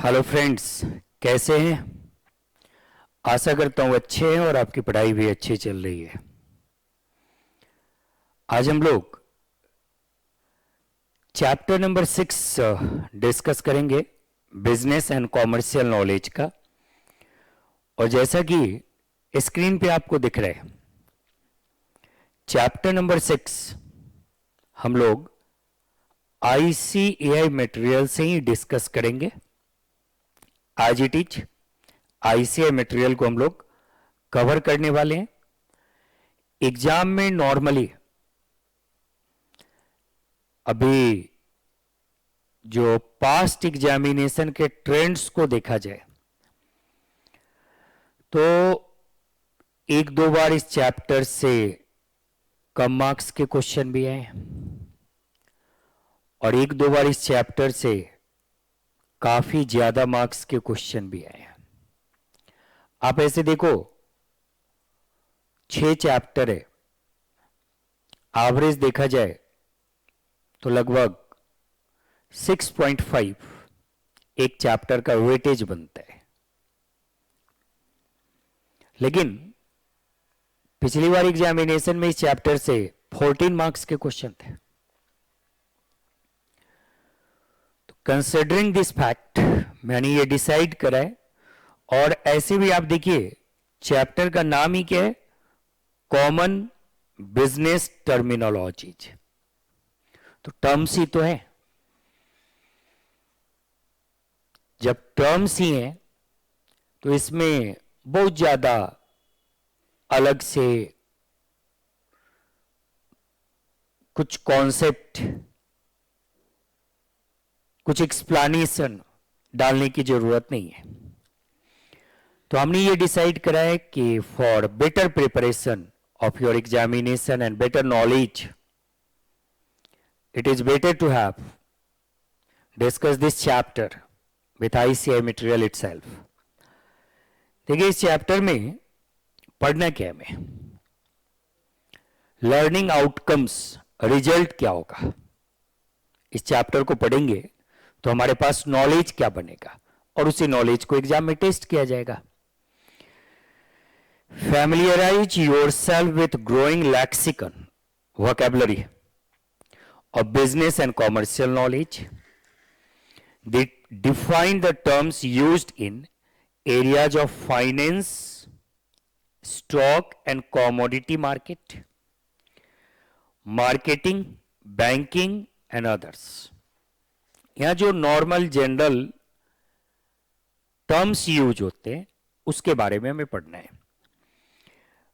Hello friends, कैसे हैं? आशा करता हूँ अच्छे हैं और आपकी पढ़ाई भी अच्छी चल रही है। आज हम लोग चैप्टर नंबर 6 डिस्कस करेंगे, बिजनेस एंड कॉमर्शियल नॉलेज का। और जैसा कि स्क्रीन पे आपको दिख रहा है, चैप्टर नंबर 6 हम लोग ICAI मटेरियल से ही डिस्कस करेंगे। आज इट इज ICAI मटेरियल को हम लोग कवर करने वाले हैं। एग्जाम में नॉर्मली अभी जो पास्ट एग्जामिनेशन के ट्रेंड्स को देखा जाए तो एक दो बार इस चैप्टर से कम मार्क्स के क्वेश्चन भी आए और एक दो बार इस चैप्टर से काफी ज्यादा मार्क्स के क्वेश्चन भी आए। आप ऐसे देखो, 6 चैप्टर है, एवरेज देखा जाए तो लगभग 6.5 एक चैप्टर का वेटेज बनता है। लेकिन पिछली बार एग्जामिनेशन में इस चैप्टर से 14 मार्क्स के क्वेश्चन थे। तो कंसिडरिंग दिस फैक्ट मैंने ये डिसाइड करा है। और ऐसे भी आप देखिए, चैप्टर का नाम ही क्या है? Common business terminologies. तो टर्म्स ही तो है। जब टर्म्स ही हैं तो इसमें बहुत ज्यादा अलग से कुछ कॉन्सेप्ट, कुछ एक्सप्लेनेशन डालने की जरूरत नहीं है। तो हमने ये डिसाइड करा है कि for better preparation of your examination and better knowledge, it is better to have discuss this chapter with ICAI material itself. देखिए, इस चैप्टर में पढ़ना क्या है? हमें लर्निंग आउटकम्स, रिजल्ट क्या होगा। इस चैप्टर को पढ़ेंगे तो हमारे पास नॉलेज क्या बनेगा और उसी नॉलेज को एग्जाम में टेस्ट किया जाएगा। Familiarize yourself with growing lexicon, vocabulary of business and commercial knowledge. They define the terms used in areas of finance, stock and commodity market, marketing, banking and others. यहाँ जो normal general terms use होते हैं उसके बारे में हमें पढ़ना है।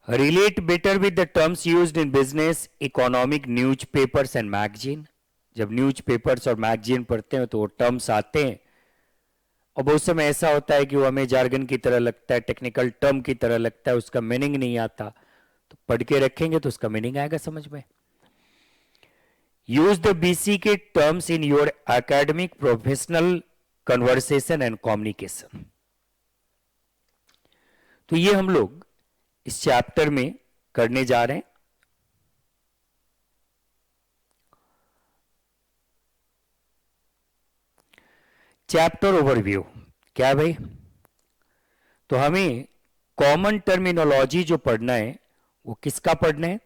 Relate better with the terms used in business, economic, newspapers and magazine. जब न्यूज़पेपर्स और मैगजीन पढ़ते हैं तो वो टर्म्स आते हैं और बहुत समय ऐसा होता है कि वो हमें जार्गन की तरह लगता है, टेक्निकल टर्म की तरह लगता है, उसका मीनिंग नहीं आता। तो पढ़ के रखेंगे तो उसका मीनिंग आएगा समझ में। यूज द BC के terms in your academic, professional, conversation and communication. तो ये हम लोग इस चैप्टर में करने जा रहे हैं। चैप्टर ओवरव्यू क्या है भाई? तो हमें कॉमन टर्मिनोलॉजी जो पढ़ना है वो किसका पढ़ना है?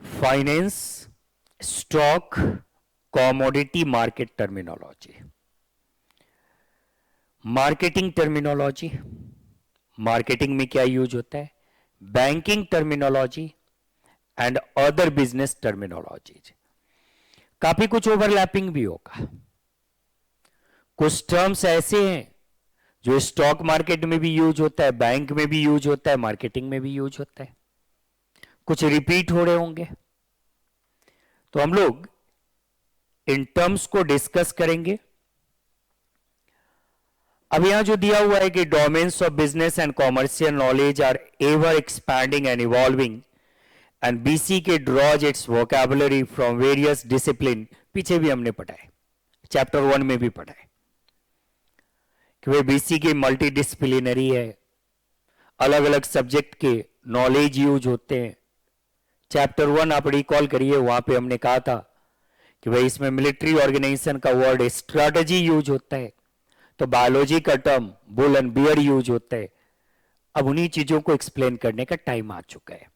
Finance, stock, commodity market terminology, marketing terminology, marketing में क्या यूज होता है, banking terminology and other business terminologies. काफी कुछ ओवरलैपिंग भी होगा। कुछ टर्म्स ऐसे हैं जो स्टॉक मार्केट में भी यूज होता है, बैंक में भी यूज होता है, मार्केटिंग में भी यूज होता है। कुछ रिपीट हो रहे होंगे। तो हम लोग इन टर्म्स को डिस्कस करेंगे। अब यहां जो दिया हुआ है कि domains of business and commercial knowledge are ever expanding and evolving and BC के draws its vocabulary from various discipline. पीछे भी हमने पढ़ा है, चैप्टर 1 में भी पढ़ा है कि वे BC की मल्टी डिसिप्लिनरी है, अलग अलग सब्जेक्ट के नॉलेज यूज होते हैं। चैप्टर 1 आप रिकॉल करिए, वहां पे हमने कहा था कि भाई इसमें मिलिट्री ऑर्गेनाइजेशन का वर्ड स्ट्रैटेजी यूज होता है, तो बायोलॉजी का term bull and bear use होता है। अब उन्हीं चीजों को एक्सप्लेन करने का टाइम आ चुका है।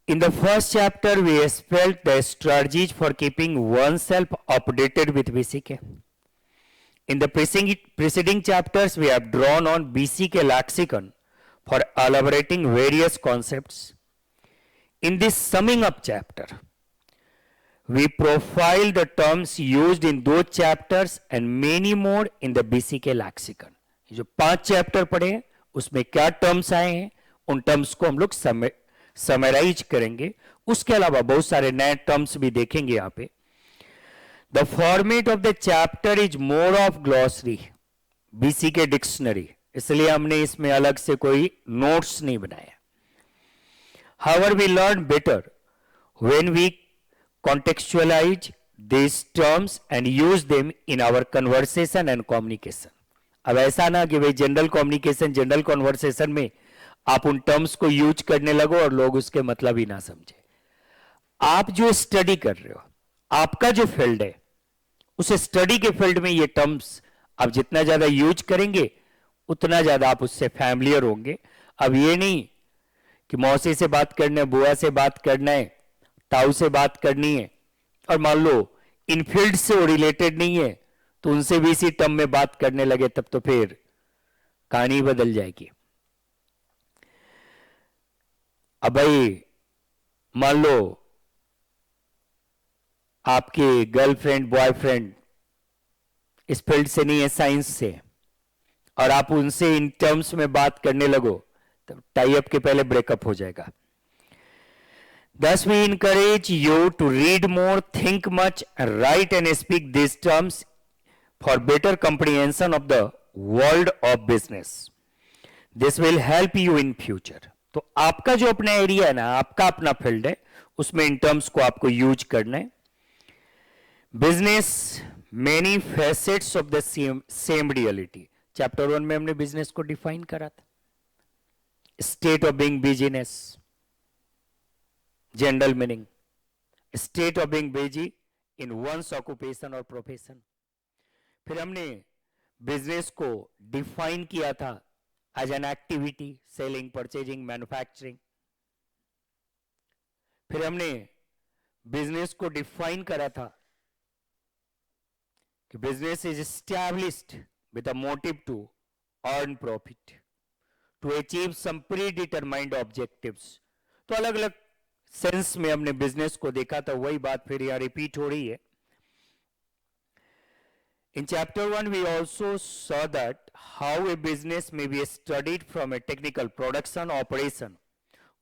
In the first chapter, we spelled the strategies for keeping oneself updated with BCK. In the preceding chapters, we have drawn on BCK lexicon for elaborating various concepts. In this summing up chapter, we profile the terms used in those chapters and many more in the BCK lexicon. जो 5 chapter पढ़े हैं उसमें क्या terms आए हैं, उन terms को हम लोग समराइज करेंगे। उसके अलावा बहुत सारे नए टर्म्स भी देखेंगे यहां पे। The format of the chapter is more of glossary, BCK dictionary, इसलिए हमने इसमें अलग से कोई नोट्स नहीं बनाया। However, we learn better when we contextualize these terms and use them in our conversation and communication. अब ऐसा ना कि भाई जनरल कम्युनिकेशन, जनरल कॉन्वर्सेशन में आप उन टर्म्स को यूज करने लगो और लोग उसके मतलब ही ना समझे। आप जो स्टडी कर रहे हो, आपका जो फील्ड है, उस स्टडी के फील्ड में ये टर्म्स आप जितना ज्यादा यूज करेंगे उतना ज्यादा आप उससे फैमिलियर होंगे। अब ये नहीं कि मौसी से बात करना है, बुआ से बात करना है, ताऊ से बात करनी है और मान लो इन फील्ड से वो रिलेटेड नहीं है तो उनसे भी इसी टर्म में बात करने लगे, तब तो फिर कहानी बदल जाएगी। अब भाई मान लो आपके गर्लफ्रेंड बॉयफ्रेंड इस फील्ड से नहीं है, साइंस से, और आप उनसे इन टर्म्स में बात करने लगो तो टाई अप के पहले ब्रेकअप हो जाएगा। Thus we encourage you to read more, think much, and write and speak these terms for better comprehension of the world of business. This will help you in future. तो आपका जो अपना area है ना, आपका अपना फील्ड है, उसमें इन टर्म्स को आपको यूज करना है। Business many facets of the same reality, chapter 1 में हमने बिजनेस को डिफाइन करा था। State of being business, general meaning, state of being busy in one's occupation और प्रोफेशन। फिर हमने बिजनेस को डिफाइन किया था as an activity, selling, purchasing, manufacturing. फिर हमने बिजनेस को डिफाइन करा था कि business is established with a motive to earn profit, to achieve some pre determined objectives. तो अलग अलग सेंस में हमने बिजनेस को देखा था, वही बात फिर यहां रिपीट हो रही है। In chapter 1, we also saw that how a business may be studied from a technical, production, operation,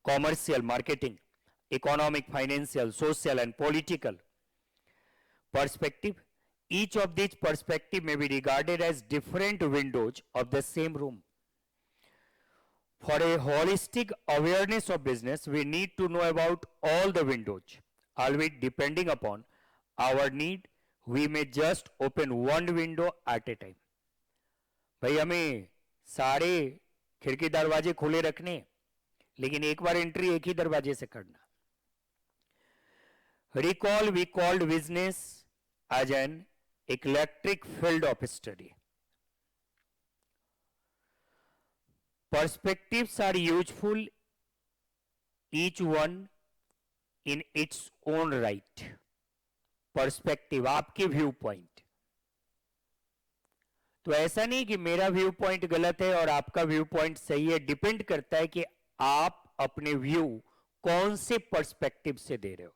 commercial, marketing, economic, financial, social, and political perspective. Each of these perspectives may be regarded as different windows of the same room. For a holistic awareness of business, we need to know about all the windows, albeit depending upon our need. We may just open one window at a time. भाई हमें सारे खिड़की दरवाजे खुले रखने, लेकिन एक बार entry एक ही दरवाजे से करना। Recall, we called business as an eclectic field of study. Perspectives are useful, each one in its own right. Perspective, आपके व्यू पॉइंट। तो ऐसा नहीं कि मेरा व्यू पॉइंट गलत है और आपका व्यू पॉइंट सही है, डिपेंड करता है कि आप अपने व्यू कौन से पर्सपेक्टिव से दे रहे हो।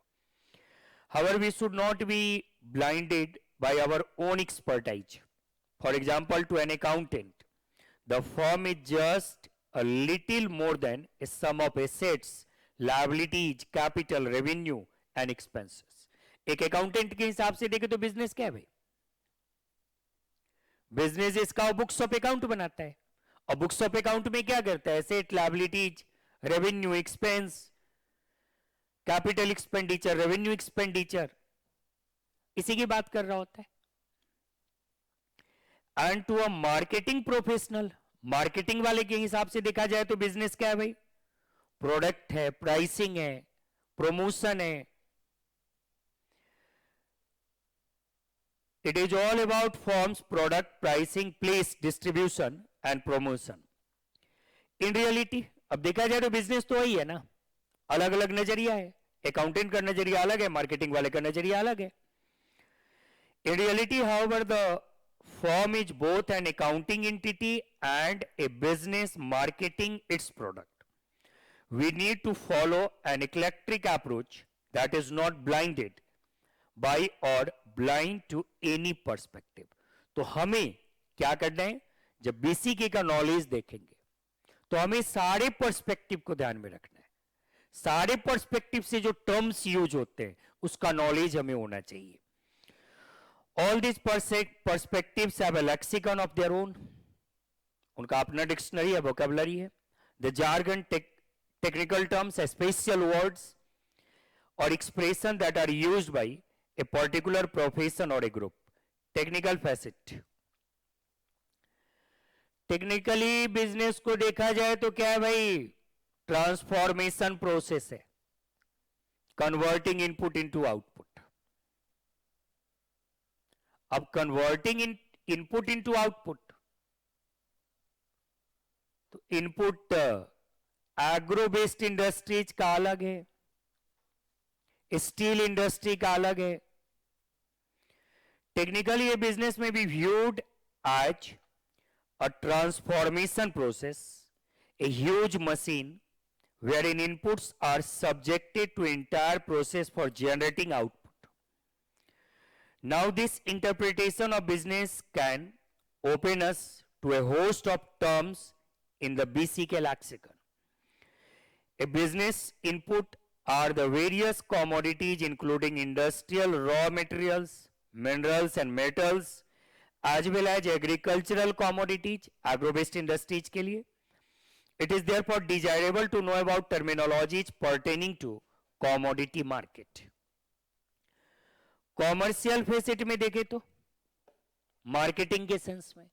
However, we should not be blinded by our own expertise. For example, to an accountant, the firm is just a little more than a sum of assets, liabilities, capital, revenue, and expenses. एक accountant के हिसाब से देखे तो business क्या है भाई? Business इसका बुक्स ऑफ अकाउंट बनाता है, और बुक्स ऑफ अकाउंट में क्या करता है? Asset, liabilities, revenue, expense, capital expenditure, revenue expenditure, इसी की बात कर रहा होता है। And to a marketing professional, marketing वाले के हिसाब से देखा जाए तो बिजनेस क्या है भाई? प्रोडक्ट है, प्राइसिंग है, प्रमोशन है, It is all about forms, product, pricing, place, distribution and promotion. In reality, अब देखा जाए तो बिजनेस तो वही है ना, अलग अलग नजरिया है, अकाउंटेंट का नजरिया अलग है, मार्केटिंग वाले का नजरिया अलग है. In reality, however, the firm is both an accounting entity and a business marketing its product. We need to follow an eclectic approach that is not blinded by or blind to any perspective. तो हमें क्या करना है, जब BCK का knowledge देखेंगे तो हमें सारे पर्सपेक्टिव को ध्यान में रखना है. सारे पर्सपेक्टिव से जो टर्म्स यूज होते हैं उसका नॉलेज हमें होना चाहिए. All these perspectives have a lexicon of their own. उनका अपना डिक्शनरी है, वोकैबुलरी है. The jargon, technical terms, special words or expression that are used by a particular profession or a group. Technical facet. Technically business को देखा जाए तो क्या है भाई, ट्रांसफॉर्मेशन प्रोसेस है, कन्वर्टिंग इनपुट इनटू आउटपुट. अब कन्वर्टिंग इनपुट इनटू आउटपुट, तो इनपुट एग्रो बेस्ड इंडस्ट्रीज का अलग है, स्टील इंडस्ट्री का अलग है. टेक्निकली ये बिजनेस में भी viewed as a transformation process, a huge machine wherein inputs are subjected to entire process for generating output. Now this interpretation of business can open us to a host of terms in the BCK lexicon. A business input are the various commodities including industrial raw materials, minerals and metals, as well as agricultural commodities, agro-based industries के लिए. It is therefore desirable to know about terminologies pertaining to commodity market. Commercial facet में देखें तो marketing के sense में,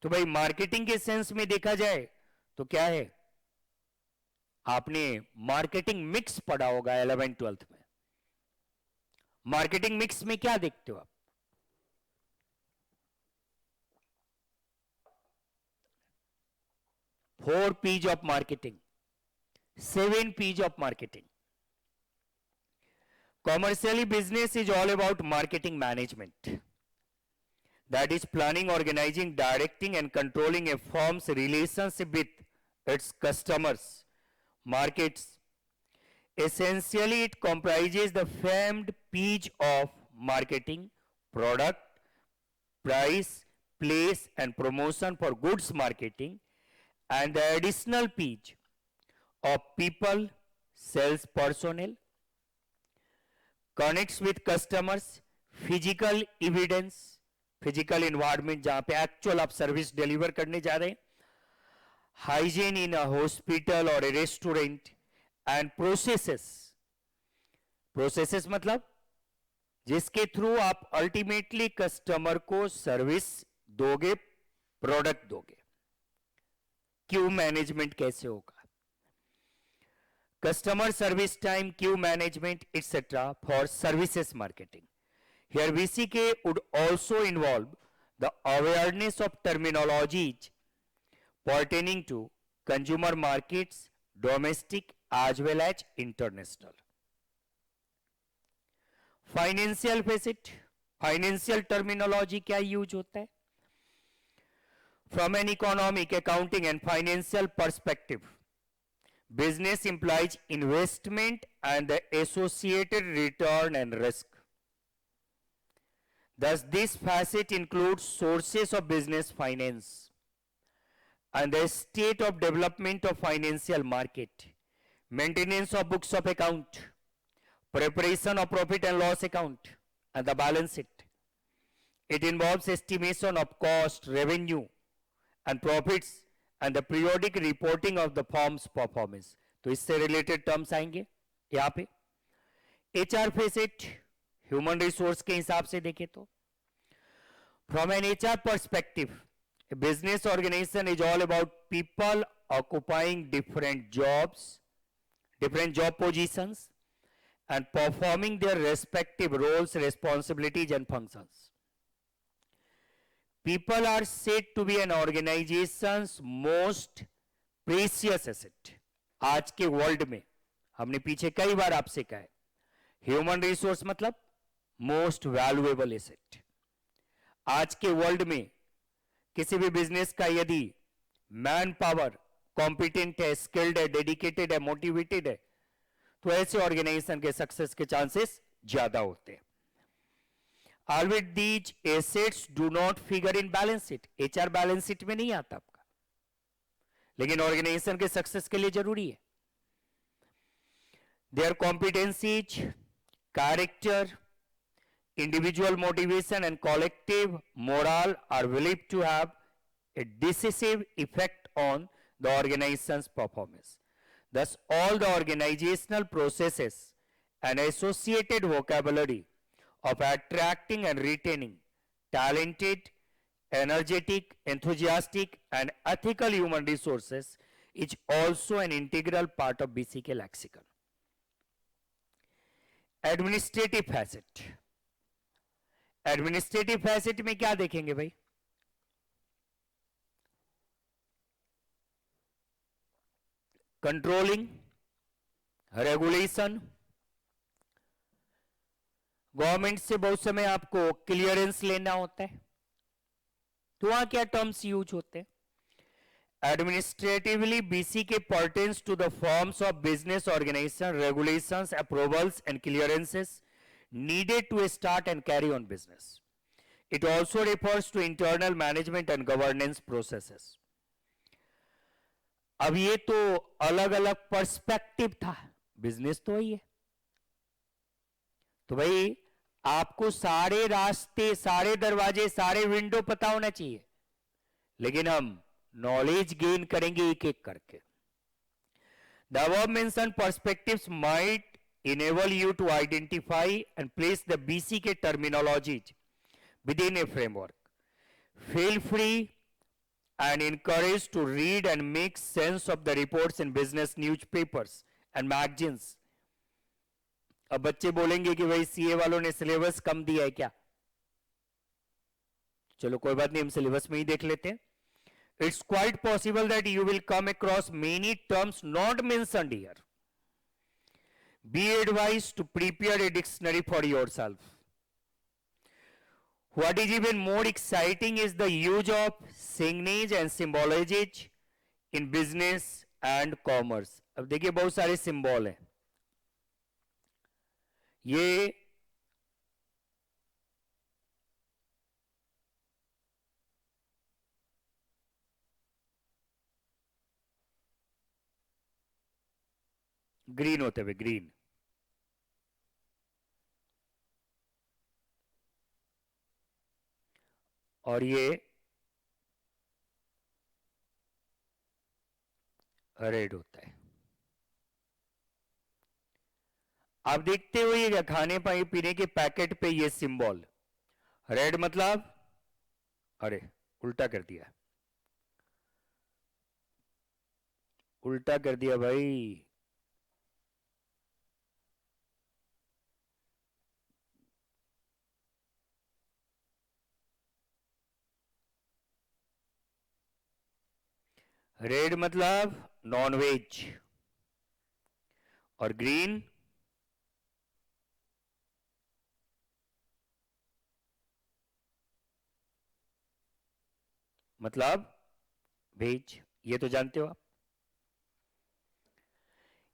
तो भाई marketing के सेंस में देखा जाए तो क्या है, आपने मार्केटिंग मिक्स पढ़ा होगा 11th-12th में. मार्केटिंग मिक्स में क्या देखते हो आप, 4 P's of marketing, 7 P's of marketing. Commercially, business is all about marketing management. That is planning, organizing, directing and controlling a firm's relationship with its customers, markets. Essentially, it comprises the famed P's of marketing: product, price, place and promotion for goods marketing, and the additional P's of people, sales personnel, connects with customers, physical evidence, physical environment जहां पे actual आप service deliver करने जा रहे हैं, hygiene in a hospital or a restaurant, and processes. Processes मतलब जिसके through आप अल्टीमेटली कस्टमर को सर्विस दोगे, प्रोडक्ट दोगे. क्यू मैनेजमेंट कैसे होगा, customer service time, Q management etc. for services marketing. Here VCK would also involve the awareness of terminologies pertaining to consumer markets, domestic as well as international. Financial facet, financial terminology क्या use होता है. From an economic, accounting and financial perspective, business implies investment and the associated return and risk. Thus, this facet includes sources of business finance and the state of development of financial market, maintenance of books of account, preparation of profit and loss account and the balance sheet. It involves estimation of cost, revenue and profits and the periodic reporting of the firm's performance. तो इससे related terms आएंगे यहाँ पे. HR facet, human resource के हिसाब से देखें तो from an HR perspective, a business organization is all about people occupying different jobs, different job positions and performing their respective roles, responsibilities, and functions. People are said to be an organization's most precious asset. आज के world में हमने पीछे कई बार आपसे कहा है, human resource मतलब मोस्ट वैल्यूएबल एसेट. आज के वर्ल्ड में किसी भी बिजनेस का यदि मैन पावर कॉम्पिटेंट है, स्किल्ड है, डेडिकेटेड है, मोटिवेटेड है, तो ऐसे ऑर्गेनाइजेशन के सक्सेस के चांसेस ज्यादा होते हैं. Albeit these assets do not figure in balance sheet. HR balance sheet में नहीं आता आपका, लेकिन ऑर्गेनाइजेशन के सक्सेस के लिए जरूरी है. Their competencies, character, individual motivation and collective morale are believed to have a decisive effect on the organization's performance. Thus, all the organizational processes and associated vocabulary of attracting and retaining talented, energetic, enthusiastic, and ethical human resources is also an integral part of BCK lexicon. Administrative facet. Administrative facet में क्या देखेंगे भाई? Controlling, regulation. Government से बहुत समय आपको clearance लेना होता है, तो वहां क्या टर्म्स यूज होते हैं? Administratively, BCK pertains to the forms of business organization, regulations, approvals, and clearances needed to start and carry on business. It also refers to internal management and governance processes. अब ये तो अलग अलग perspective था, business तो वही है. तो भाई आपको सारे रास्ते, सारे दरवाजे, सारे विंडो पता होना चाहिए, लेकिन हम नॉलेज गेन करेंगे एक एक करके. The above mentioned perspectives might enable you to identify and place the BCK terminologies within a framework. Feel free and encouraged to read and make sense of the reports in business newspapers and magazines. अब बच्चे बोलेंगे कि भाई CA वालों ने syllabus कम दिया है क्या? चलो कोई बात नहीं, हम सिलेबस में ही देख लेते हैं. It's quite possible that you will come across many terms not mentioned here. Be advised to prepare a dictionary for yourself. What is even more exciting is the use of signage and symbologies in business and commerce. अब देखिए बहुत सारे symbol हैं. ये green होते हुए, green. और ये रेड होता है. आप देखते हो ये खाने पीने के पैकेट पे ये सिंबल रेड मतलब, अरे उल्टा कर दिया, उल्टा कर दिया भाई. रेड मतलब नॉनवेज और ग्रीन मतलब वेज. ये तो जानते हो आप.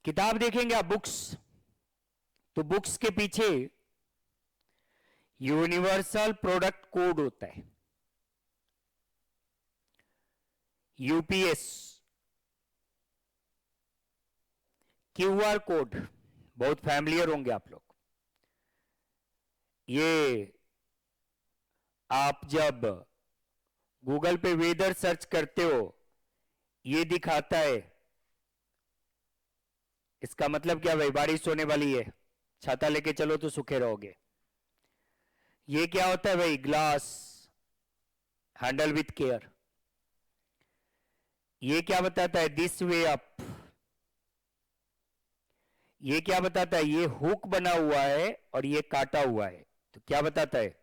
किताब देखेंगे आप, बुक्स, तो बुक्स के पीछे यूनिवर्सल प्रोडक्ट कोड होता है, यूपीएस. क्यूआर कोड बहुत फैमिलियर होंगे आप लोग. ये आप जब गूगल पे वेदर सर्च करते हो, ये दिखाता है. इसका मतलब क्या भाई? बारिश होने वाली है, छाता लेके चलो तो सूखे रहोगे. ये क्या होता है भाई? Glass, handle with care. ये क्या बताता है? This way up. ये क्या बताता है? ये हुक बना हुआ है और ये काटा हुआ है, तो क्या बताता है?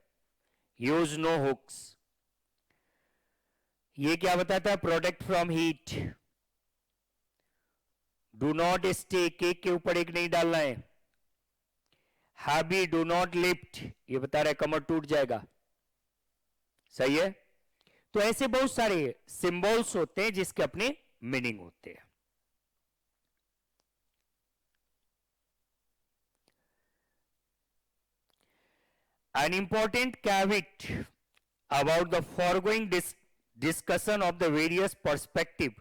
Use no hooks. ये क्या बताता है? Protect from heat. Do not stay, cake के ऊपर एक नहीं डालना है। हैवी, डू नॉट लिफ्ट, ये बता रहा है कमर टूट जाएगा। सही है। तो ऐसे बहुत सारे सिंबल्स होते हैं जिसके अपने मीनिंग होते हैं। An important caveat about the foregoing discussion of the various perspective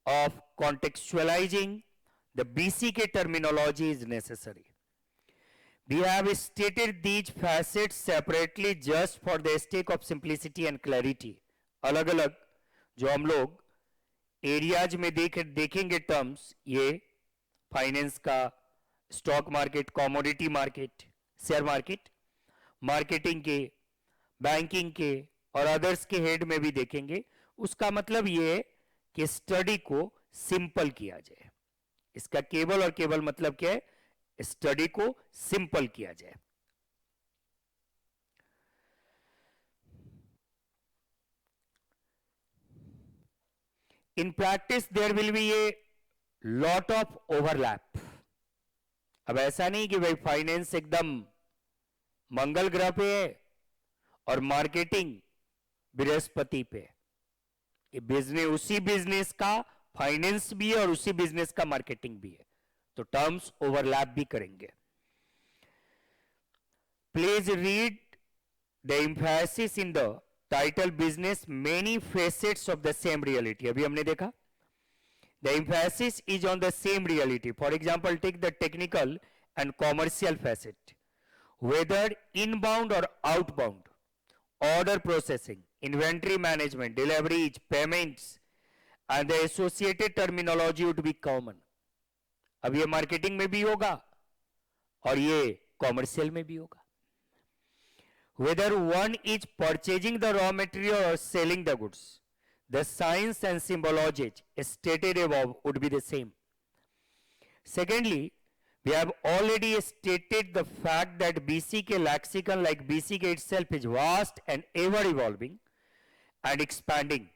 of contextualizing the BCK terminology is necessary. We have stated these facets separately just for the sake of simplicity and clarity. अलग अलग जो हम लोग areas में देखेंगे terms, ये finance का, stock market, commodity market, share market, marketing के, बैंकिंग के और अदर्स के हेड में भी देखेंगे। उसका मतलब ये है कि स्टडी को सिंपल किया जाए। इसका केवल और केवल मतलब क्या है? स्टडी को सिंपल किया जाए। In practice there will be a lot of overlap. अब ऐसा नहीं कि भाई फाइनेंस एकदम मंगल ग्रह पे है और मार्केटिंग बृहस्पति पे। ये बिजनेस, उसी बिजनेस का फाइनेंस भी है और उसी बिजनेस का मार्केटिंग भी है, तो टर्म्स ओवरलैप भी करेंगे। Please read the emphasis in the title business many facets of the same reality. अभी हमने देखा the emphasis is on the same reality. For example take the technical and commercial facet, whether inbound or outbound, order processing, inventory management, deliveries, payments, and the associated terminology would be common. अब ये marketing में भी होगा और ये commercial में भी होगा। Whether one is purchasing the raw material or selling the goods, the science and symbology stated above would be the same. Secondly, we have already stated the fact that BCK lexicon, like BCK itself, is vast and ever evolving and expanding.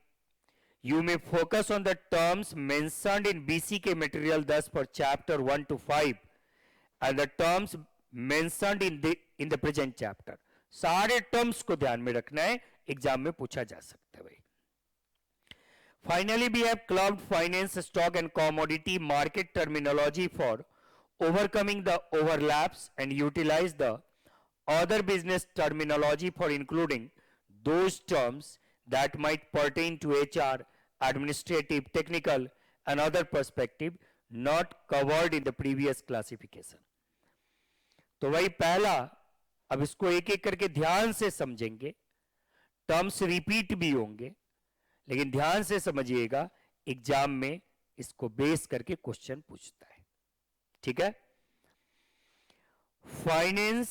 You may focus on the terms mentioned in BCK material, thus for chapter 1 to 5, and the terms mentioned in the present chapter. सारे terms को ध्यान में रखना है, exam में पूछा जा सकता है भाई। Finally, we have clubbed finance, stock and commodity market terminology for overcoming the overlaps and utilize the other business terminology for including those terms that might pertain to HR, administrative, technical and other perspective not covered in the previous classification. तो वही पहला, अब इसको एक एक करके ध्यान से समझेंगे। टर्म्स रिपीट भी होंगे, लेकिन ध्यान से समझिएगा, एग्जाम में इसको बेस करके क्वेश्चन पूछता है। ठीक है। Finance,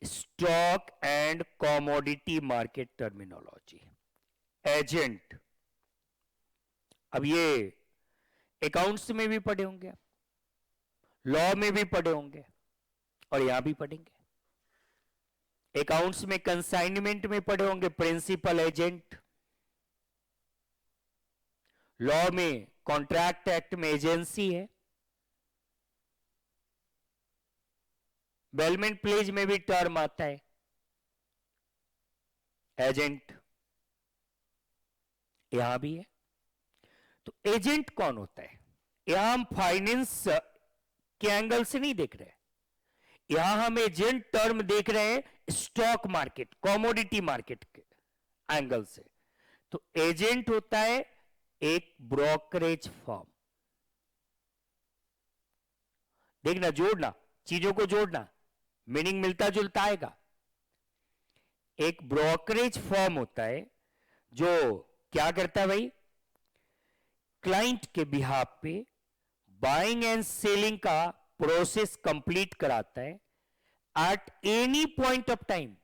stock and commodity market terminology. Agent, अब ये अकाउंट्स में भी पढ़े होंगे, लॉ में भी पढ़े होंगे और यहां भी पढ़ेंगे। अकाउंट्स में कंसाइनमेंट में पढ़े होंगे प्रिंसिपल एजेंट, लॉ में कॉन्ट्रैक्ट एक्ट में एजेंसी है, बेलमेंट प्लेज में भी टर्म आता है एजेंट, यहां भी है। तो एजेंट कौन होता है? यहां हम फाइनेंस के एंगल से नहीं देख रहे, यहां हम एजेंट टर्म देख रहे हैं स्टॉक मार्केट, कमोडिटी मार्केट के एंगल से। तो एजेंट होता है एक ब्रोकरेज फर्म। देखना, जोड़ना, चीजों को जोड़ना, मीनिंग मिलता जुलता आएगा। एक ब्रोकरेज फर्म होता है जो क्या करता है भाई? क्लाइंट के बिहाफ पे बाइंग एंड सेलिंग का प्रोसेस कंप्लीट कराता है at any point of time.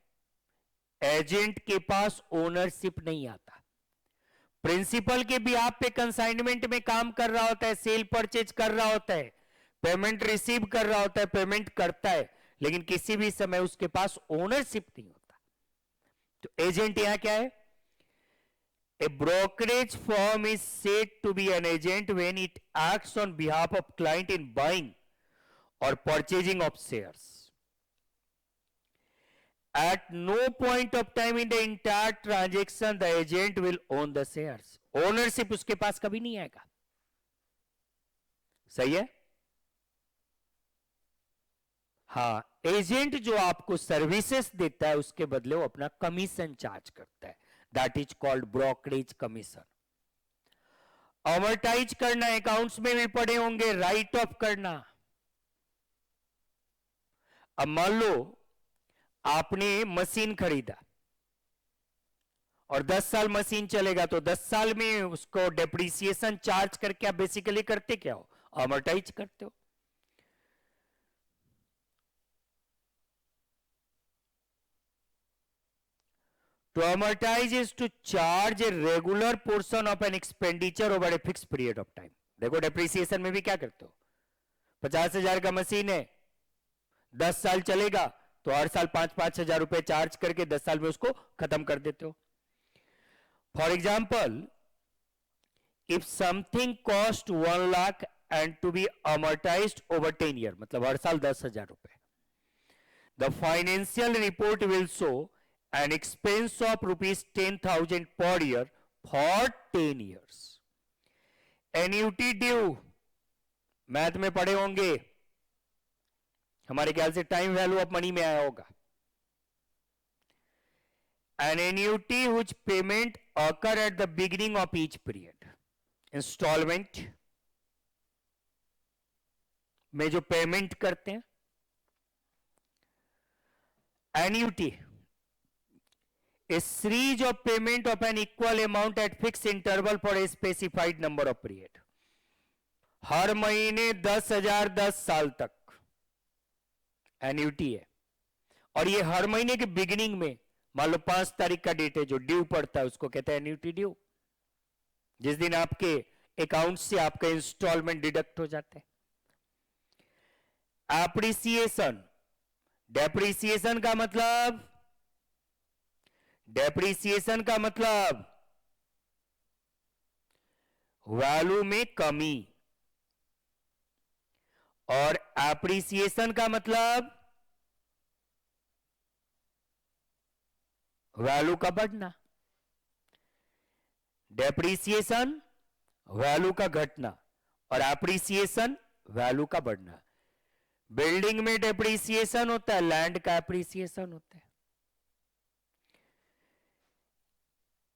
Agent के पास ओनरशिप नहीं आता। प्रिंसिपल के बिहाफ पे कंसाइनमेंट में काम कर रहा होता है, सेल परचेज कर रहा होता है, पेमेंट रिसीव कर रहा होता है, पेमेंट करता है, लेकिन किसी भी समय उसके पास ओनरशिप नहीं होता। तो एजेंट यहां क्या है? A brokerage firm is said to be an agent when it acts on behalf of client in buying or purchasing of shares. At no point of time in the entire transaction the agent will own the shares. Ownership उसके पास कभी नहीं आएगा। सही है? हाँ, agent जो आपको services देता है उसके बदले वो अपना कमीशन चार्ज करता है, that is called brokerage commission. Amortise करना, अकाउंट्स में भी पढ़े होंगे, राइट ऑफ करना। अब मान लो आपने मशीन खरीदा और 10 साल मशीन चलेगा, तो 10 साल में उसको डेप्रिसिएशन चार्ज करके आप बेसिकली करते क्या हो? अमोर्टाइज करते हो। To amortize is to charge a regular portion of an expenditure over a fixed period of time. देखो डेप्रिसिएशन में भी क्या करते हो? 50,000 का मशीन है, 10 साल चलेगा, तो हर साल 5-5 हजार रुपए चार्ज करके 10 साल में उसको खत्म कर देते हो। For example, if something cost 1 lakh and to be amortized over 10 year, मतलब हर साल 10,000 रुपए, the financial report will show an expense of rupees 10,000 per year for 10 years. Annuity due, math में पढ़े होंगे, हमारे ख्याल से टाइम वैल्यू ऑफ मनी में आया होगा। An annuity which payment occur at the beginning of each period. Installment में जो पेमेंट करते हैं, annuity a series of payment of an equal amount at fixed interval for a specified number of period. हर महीने 10,000 10 साल तक annuity है, और ये हर महीने के बिगिनिंग में, मान लो 5 तारीख का डेट है, जो ड्यू पड़ता है उसको कहते हैं एन्यूटी ड्यू, जिस दिन आपके अकाउंट से आपका इंस्टॉलमेंट डिडक्ट हो जाते हैं। एप्रिसिएशन, डेप्रिसिएशन का मतलब, डेप्रिसिएशन का मतलब वैल्यू में कमी, और एप्रिसिएशन का मतलब वैल्यू का बढ़ना। डेप्रिसिएशन वैल्यू का घटना और एप्रिसिएशन वैल्यू का बढ़ना। बिल्डिंग में डेप्रिसिएशन होता है, लैंड का एप्रिसिएशन होता है।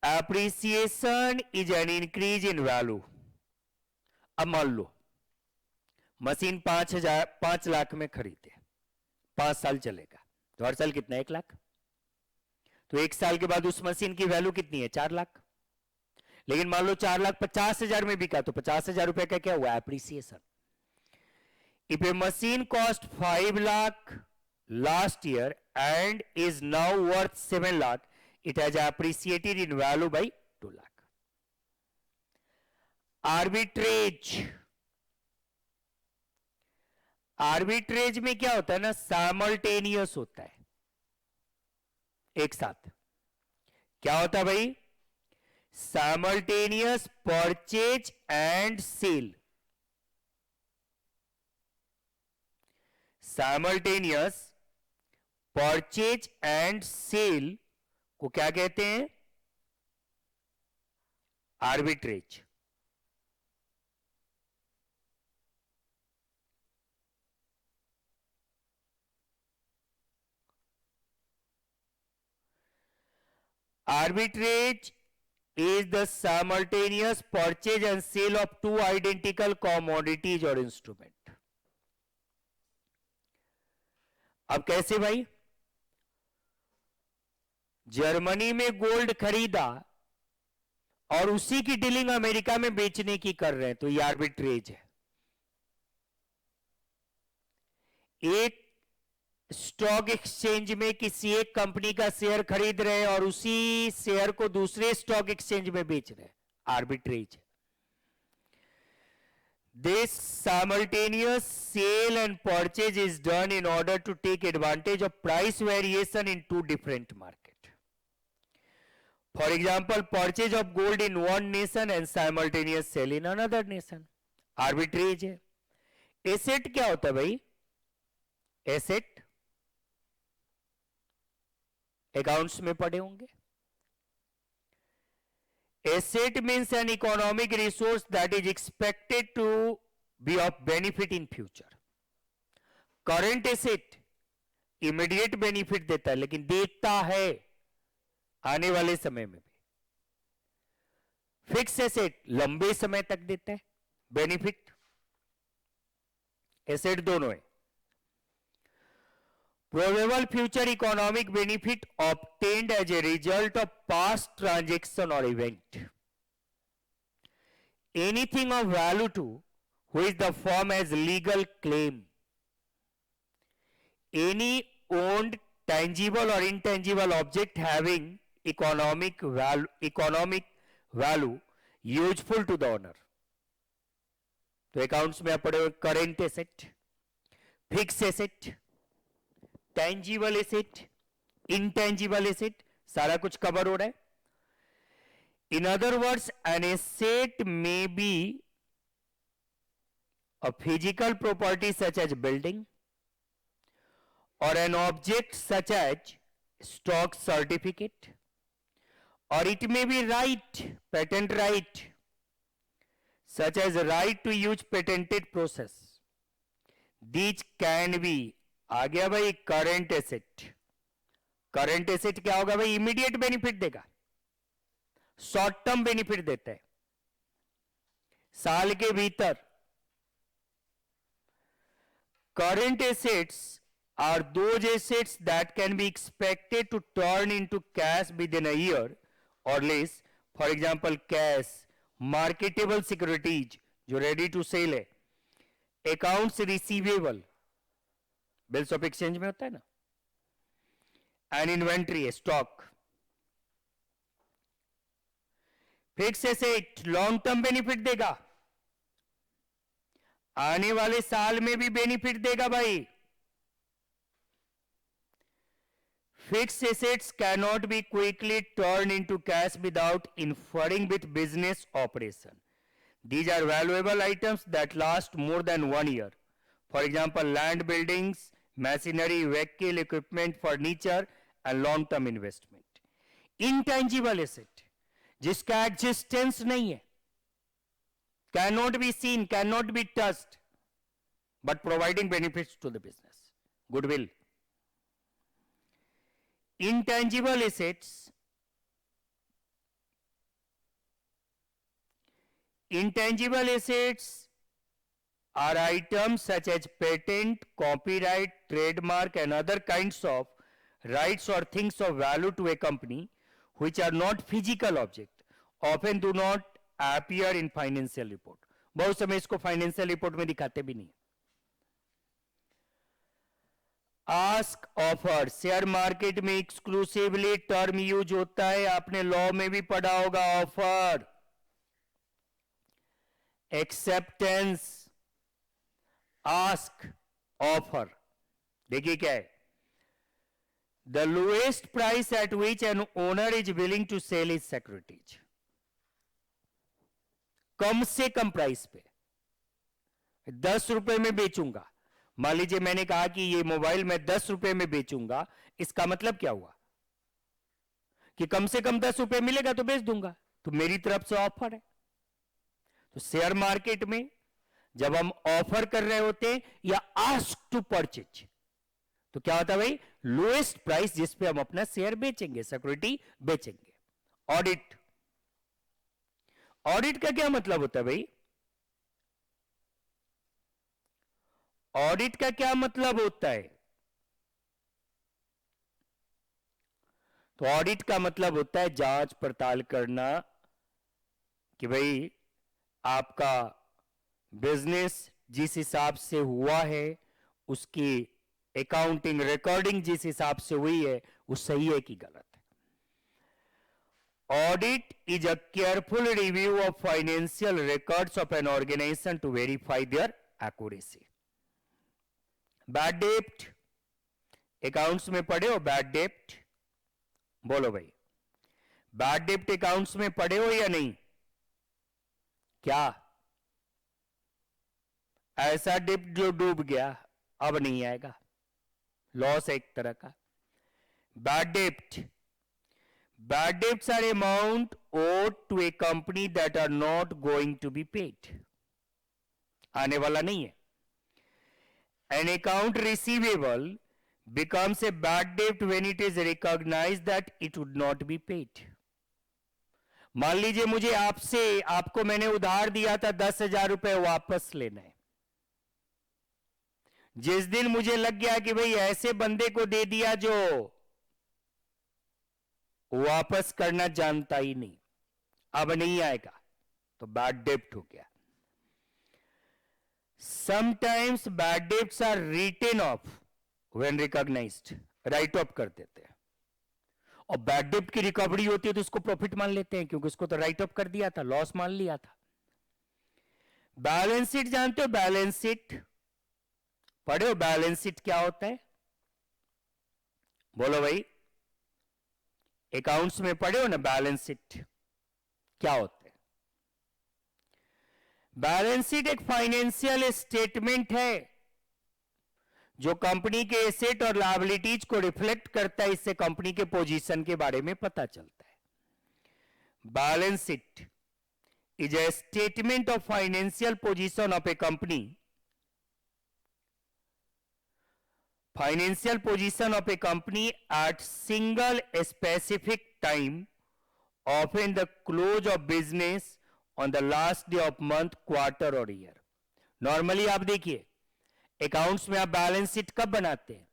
Appreciation is an increase in value. अब मान लो मशीन 5 लाख में खरीदे, 5 साल चलेगा, तो हर साल कितना? 1 लाख। तो 1 साल के बाद उस मशीन की वैल्यू कितनी है? 4 लाख। लेकिन मान लो 4,50,000 में बिका, तो 50,000 रुपए का क्या हुआ? Appreciation. If A machine cost 5 lakh last year and is now worth 7 lakh, it has appreciated in value by 2 lakh. Arbitrage, arbitrage में क्या होता है ना, साइमल्टेनियस होता है, एक साथ। क्या होता है भाई? Simultaneous purchase and sale. Simultaneous purchase and sale को क्या कहते हैं? Arbitrage. Arbitrage is the simultaneous purchase and sale of two identical commodities or instrument. अब कैसे भाई? जर्मनी में गोल्ड खरीदा और उसी की डीलिंग अमेरिका में बेचने की कर रहे हैं, तो ये आर्बिट्रेज है। एक स्टॉक एक्सचेंज में किसी एक कंपनी का शेयर खरीद रहे हैं और उसी शेयर को दूसरे स्टॉक एक्सचेंज में बेच रहे हैं, arbitrage. This simultaneous sale and purchase is done in order to take advantage of price variation in two different market. For example, purchase of gold in one nation and simultaneous sale in another nation. Arbitrage है. Asset क्या होता है भाई? Asset accounts में पड़े होंगे. Asset means an economic resource that is expected to be of benefit in future. Current asset immediate benefit देता है, लेकिन देता है आने वाले समय में भी. फिक्स एसेट लंबे समय तक देता है बेनिफिट. एसेट दोनों है. Probable future economic benefit obtained as a result of past transaction or event. Anything of value to which the firm has legal claim. Any owned tangible or intangible object having economic value useful to the owner. तो accounts में पड़े हुए current asset, fix asset, tangible asset, intangible asset, सारा कुछ cover हो रहा है. In other words, an asset may be a physical property such as building or an object such as stock certificate, or it may be right, patent right, such as right to use patented process. These can be, आ गया भाई current asset. Current asset क्या होगा भाई? Immediate benefit देगा, short term benefit देता है साल के भीतर. Current assets are those assets that can be expected to turn into cash within a year or less. For example cash, marketable securities जो रेडी टू सेल है, accounts receivable bills of exchange में होता है ना, and inventory है, stock. Fix asset long term benefit देगा, आने वाले साल में भी बेनिफिट देगा भाई. Fixed assets cannot be quickly turned into cash without interfering with business operation. These are valuable items that last more than 1 year. For example, land, buildings, machinery, vehicle, equipment, furniture, and long-term investment. Intangible asset, जिसका existence नहीं है, cannot be seen, cannot be touched, but providing benefits to the business. Goodwill. Intangible assets, intangible assets are items such as patent, copyright, trademark, and other kinds of rights or things of value to a company which are not physical object, often do not appear in financial report. बहुत समय इसको financial report में दिखाते भी नहीं. Ask offer, share market में exclusively term use होता है, आपने लॉ में भी पढ़ा होगा. Offer, acceptance, ask, offer. देखिए क्या है, the lowest price at which an owner is willing to sell is securities. कम से कम प्राइस पे 10 रुपए में बेचूंगा. मान लीजिए मैंने कहा कि ये मोबाइल मैं 10 रुपए में बेचूंगा, इसका मतलब क्या हुआ कि कम से कम 10 रुपए मिलेगा तो बेच दूंगा, तो मेरी तरफ से ऑफर है. तो शेयर मार्केट में जब हम ऑफर कर रहे होते हैं या आस्क टू परचेज, तो क्या होता है भाई? लोएस्ट प्राइस जिस पे हम अपना शेयर बेचेंगे, सिक्योरिटी बेचेंगे. ऑडिट, ऑडिट का क्या मतलब होता है भाई? ऑडिट का क्या मतलब होता है? तो ऑडिट का मतलब होता है जांच पड़ताल करना कि भाई आपका बिजनेस जिस हिसाब से हुआ है, उसकी अकाउंटिंग, रिकॉर्डिंग जिस हिसाब से हुई है, वो सही है कि गलत है. Audit is a careful review of financial records of an organization to verify their accuracy. Bad debt, accounts में पढ़े हो? बैड डेप्ट बोलो भाई, बैड डेप्ट अकाउंट्स में पढ़े हो या नहीं? क्या ऐसा डेप्ट जो डूब गया अब नहीं आएगा, लॉस है एक तरह का. बैड डेप्ट, bad debts are amount owed to a company that are not going to be paid, आने वाला नहीं है. An account receivable becomes a bad debt when it is recognized that it would not be paid. मान लीजिए मुझे आपको मैंने उधार दिया था 10,000 रुपए वापस लेना है. जिस दिन मुझे लग गया कि भाई ऐसे बंदे को दे दिया जो वापस करना जानता ही नहीं, अब नहीं आएगा, तो बैड डेप्ट हो गया. Sometimes bad debts are written off when recognized, write off कर देते हैं. और बैड डेप्ट की रिकवरी होती है तो उसको प्रॉफिट मान लेते हैं, क्योंकि उसको तो राइट ऑफ कर दिया था, लॉस मान लिया था. बैलेंस शीट जानते हो? बैलेंस शीट पढ़े हो? बैलेंस शीट क्या होता है बोलो भाई, अकाउंट्स में पढ़े हो ना बैलेंस शीट क्या होता है? बैलेंस शीट एक फाइनेंशियल स्टेटमेंट है जो कंपनी के एसेट और लायबिलिटीज को रिफ्लेक्ट करता है. इससे कंपनी के पोजीशन के बारे में पता चलता है. Balance sheet is a statement of financial position of A company. Financial position of a company at single specific time, often the close of business on the last day of month, quarter or year. Normally आप देखिए accounts में आप balance sheet कब बनाते हैं?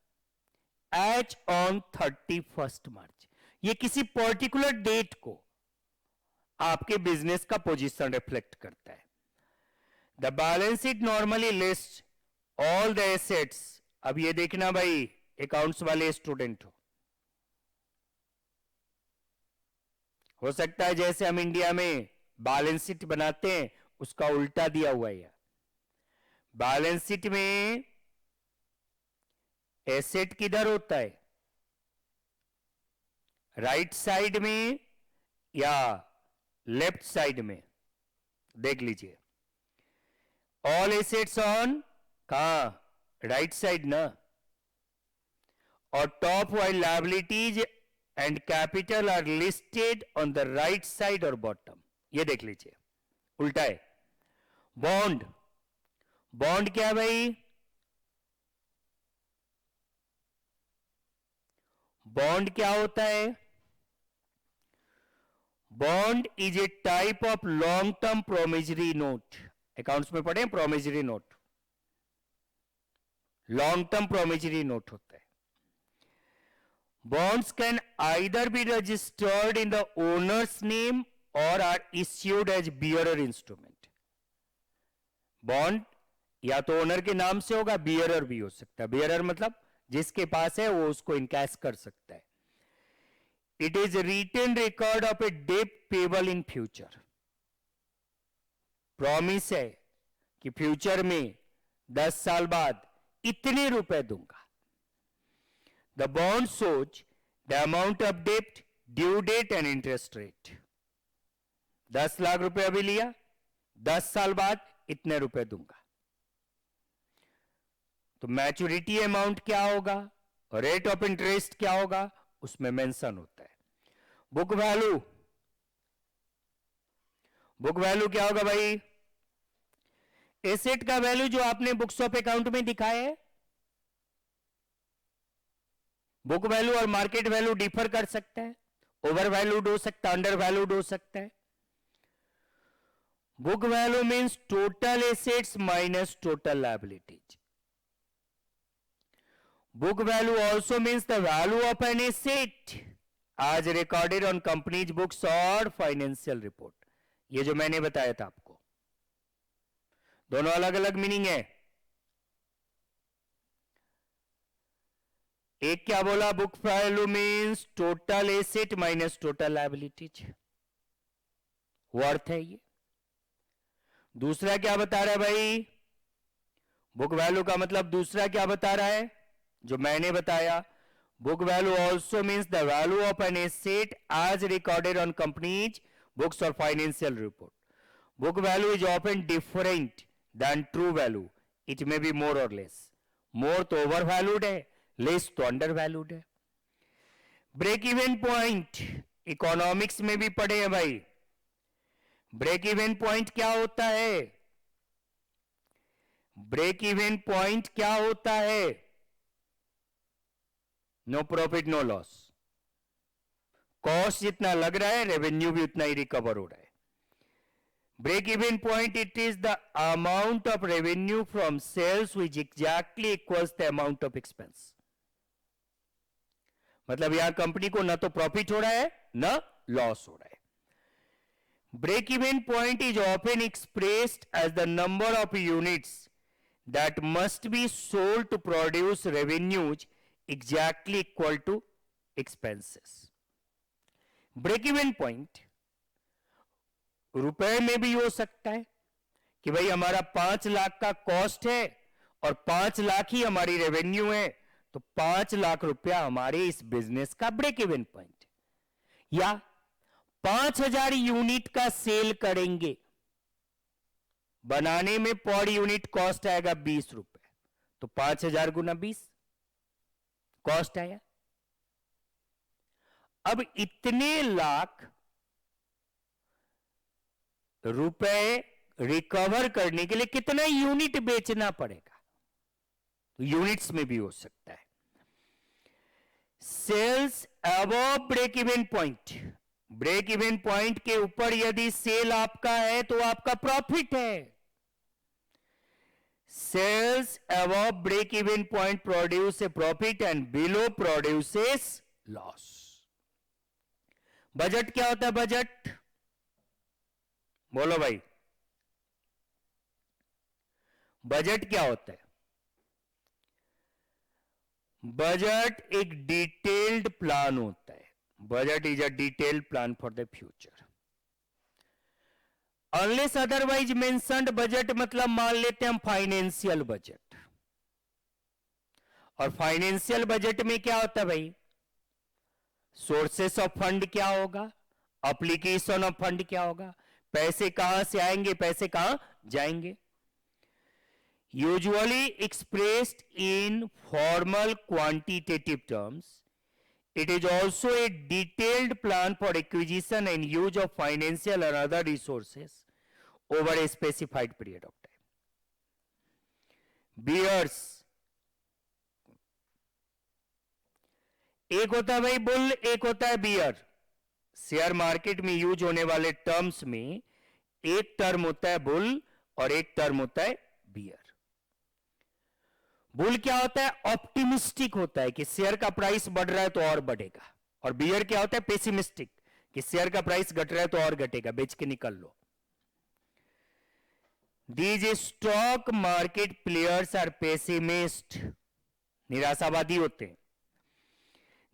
As on 31 मार्च. ये किसी particular date को आपके बिजनेस का पोजीशन रिफ्लेक्ट करता है. The balance sheet normally list all the assets. अब ये देखना भाई, अकाउंट्स वाले स्टूडेंट हो सकता है जैसे हम इंडिया में बैलेंस शीट बनाते हैं उसका उल्टा दिया हुआ है. बैलेंस शीट में एसेट किधर होता है? राइट साइड में या लेफ्ट साइड में? देख लीजिए, ऑल एसेट्स ऑन कहां? राइट साइड ना. और top while liabilities and capital R listed on the right side और बॉटम. ये देख लीजिए उल्टा है. बॉन्ड, बॉन्ड क्या है भाई? बॉन्ड क्या होता है? Bond is a type of long term promissory note. Accounts में पढ़े promissory note, long term promissory note होता है. Bonds can either be registered in the owner's name or are issued as bearer instrument. Bond या तो owner के नाम से होगा, बियरर भी हो सकता है. बियरर मतलब जिसके पास है वो उसको इनकैश कर सकता है. It is written record of a debt payable in future. Promise है कि फ्यूचर में 10 साल बाद इतने रुपए दूंगा. The bond shows the amount of debt, due date and interest rate. 10 lakh रुपए अभी लिया, 10 साल बाद इतने रुपए दूंगा. तो मैच्योरिटी अमाउंट क्या होगा, रेट ऑफ इंटरेस्ट क्या होगा, उसमें मेंशन होता है. बुक वैल्यू, बुक वैल्यू क्या होगा भाई? एसेट का वैल्यू जो आपने बुक्स ऑफ अकाउंट में दिखाया है. बुक वैल्यू और मार्केट वैल्यू डिफर कर सकता है, ओवर वैल्यूड हो सकता है, अंडर वैल्यूड हो सकता है. Book value means total assets minus total liabilities. Book value also means the value of an asset as recorded on company's books or financial report. ये जो मैंने बताया था आपको, दोनों अलग अलग मीनिंग है. एक क्या बोला, book value means total asset minus total liabilities, worth है ये। दूसरा क्या बता रहा है भाई, बुक वैल्यू का मतलब दूसरा क्या बता रहा है, जो मैंने बताया, book value also means the value of an asset as recorded on company's books or financial report. Book value is often different than true value, it may be more or less. More तो overvalued है, less तो undervalued है। Break even point economics में भी पढ़े हैं भाई। Break even point क्या होता है, ब्रेक इवन पॉइंट क्या होता है, no profit no loss. Cost जितना लग रहा है रेवेन्यू भी उतना ही रिकवर हो रहा है। Break even point it is the amount of revenue from sales which exactly equals the amount of expense. मतलब यहां कंपनी को ना तो प्रॉफिट हो रहा है ना लॉस हो रहा है। Break even point is often expressed as the number of units that must be sold to produce revenues exactly equal to expenses. Break even point रुपए में भी हो सकता है कि भाई हमारा 5 लाख का कॉस्ट है और 5 लाख ही हमारी रेवेन्यू है, तो 5 लाख रुपया हमारे इस बिजनेस का ब्रेक इवन पॉइंट। या 5000 यूनिट का सेल करेंगे, बनाने में पर यूनिट कॉस्ट आएगा 20 रुपए, तो 5000 गुना 20 कॉस्ट आया। अब इतने लाख रुपए रिकवर करने के लिए कितना यूनिट बेचना पड़ेगा, तो यूनिट्स में भी हो सकता है। Sales above break even point, break even point के ऊपर यदि सेल आपका है तो आपका प्रॉफिट है। Sales above break even point produce a profit and below produces loss. Budget क्या होता है, बजट बोलो भाई, बजट क्या होता है? बजट एक डिटेल्ड प्लान होता है। Budget is a detailed plan for the future. Unless otherwise mentioned budget मतलब मान लेते हैं हम फाइनेंशियल बजट। और फाइनेंशियल बजट में क्या होता है भाई, सोर्सेस ऑफ फंड क्या होगा, एप्लीकेशन ऑफ फंड क्या होगा, पैसे कहां से आएंगे, पैसे कहां जाएंगे। Usually expressed in formal quantitative terms, it is also a detailed plan for acquisition and use of financial and other resources over a specified period of time. Bears, एक होता है भाई बुल, एक होता है बियर। शेयर मार्केट में use होने वाले टर्म्स में एक टर्म होता है बुल और एक टर्म होता है बियर। बुल क्या होता है, ऑप्टिमिस्टिक होता है कि शेयर का प्राइस बढ़ रहा है तो और बढ़ेगा। और बियर क्या होता है, पेसिमिस्टिक, कि शेयर का प्राइस घट रहा है तो और घटेगा, बेच के निकल लो। These stock market players are pessimist, निराशावादी होते हैं।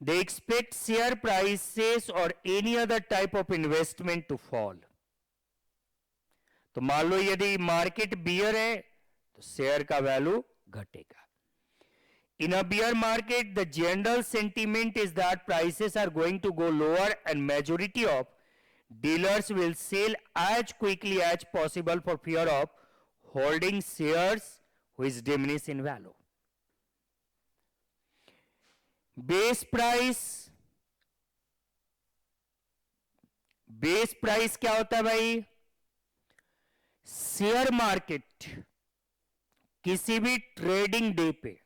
They expect share prices or any other type of investment to fall. तो मान लो यदि मार्केट बियर है तो शेयर का वैल्यू घटेगा। In a bear market, the general sentiment is that prices are going to go lower and majority of dealers will sell as quickly as possible for fear of holding shares which diminish in value. Base price क्या होता है भाई, share market किसी भी trading day पे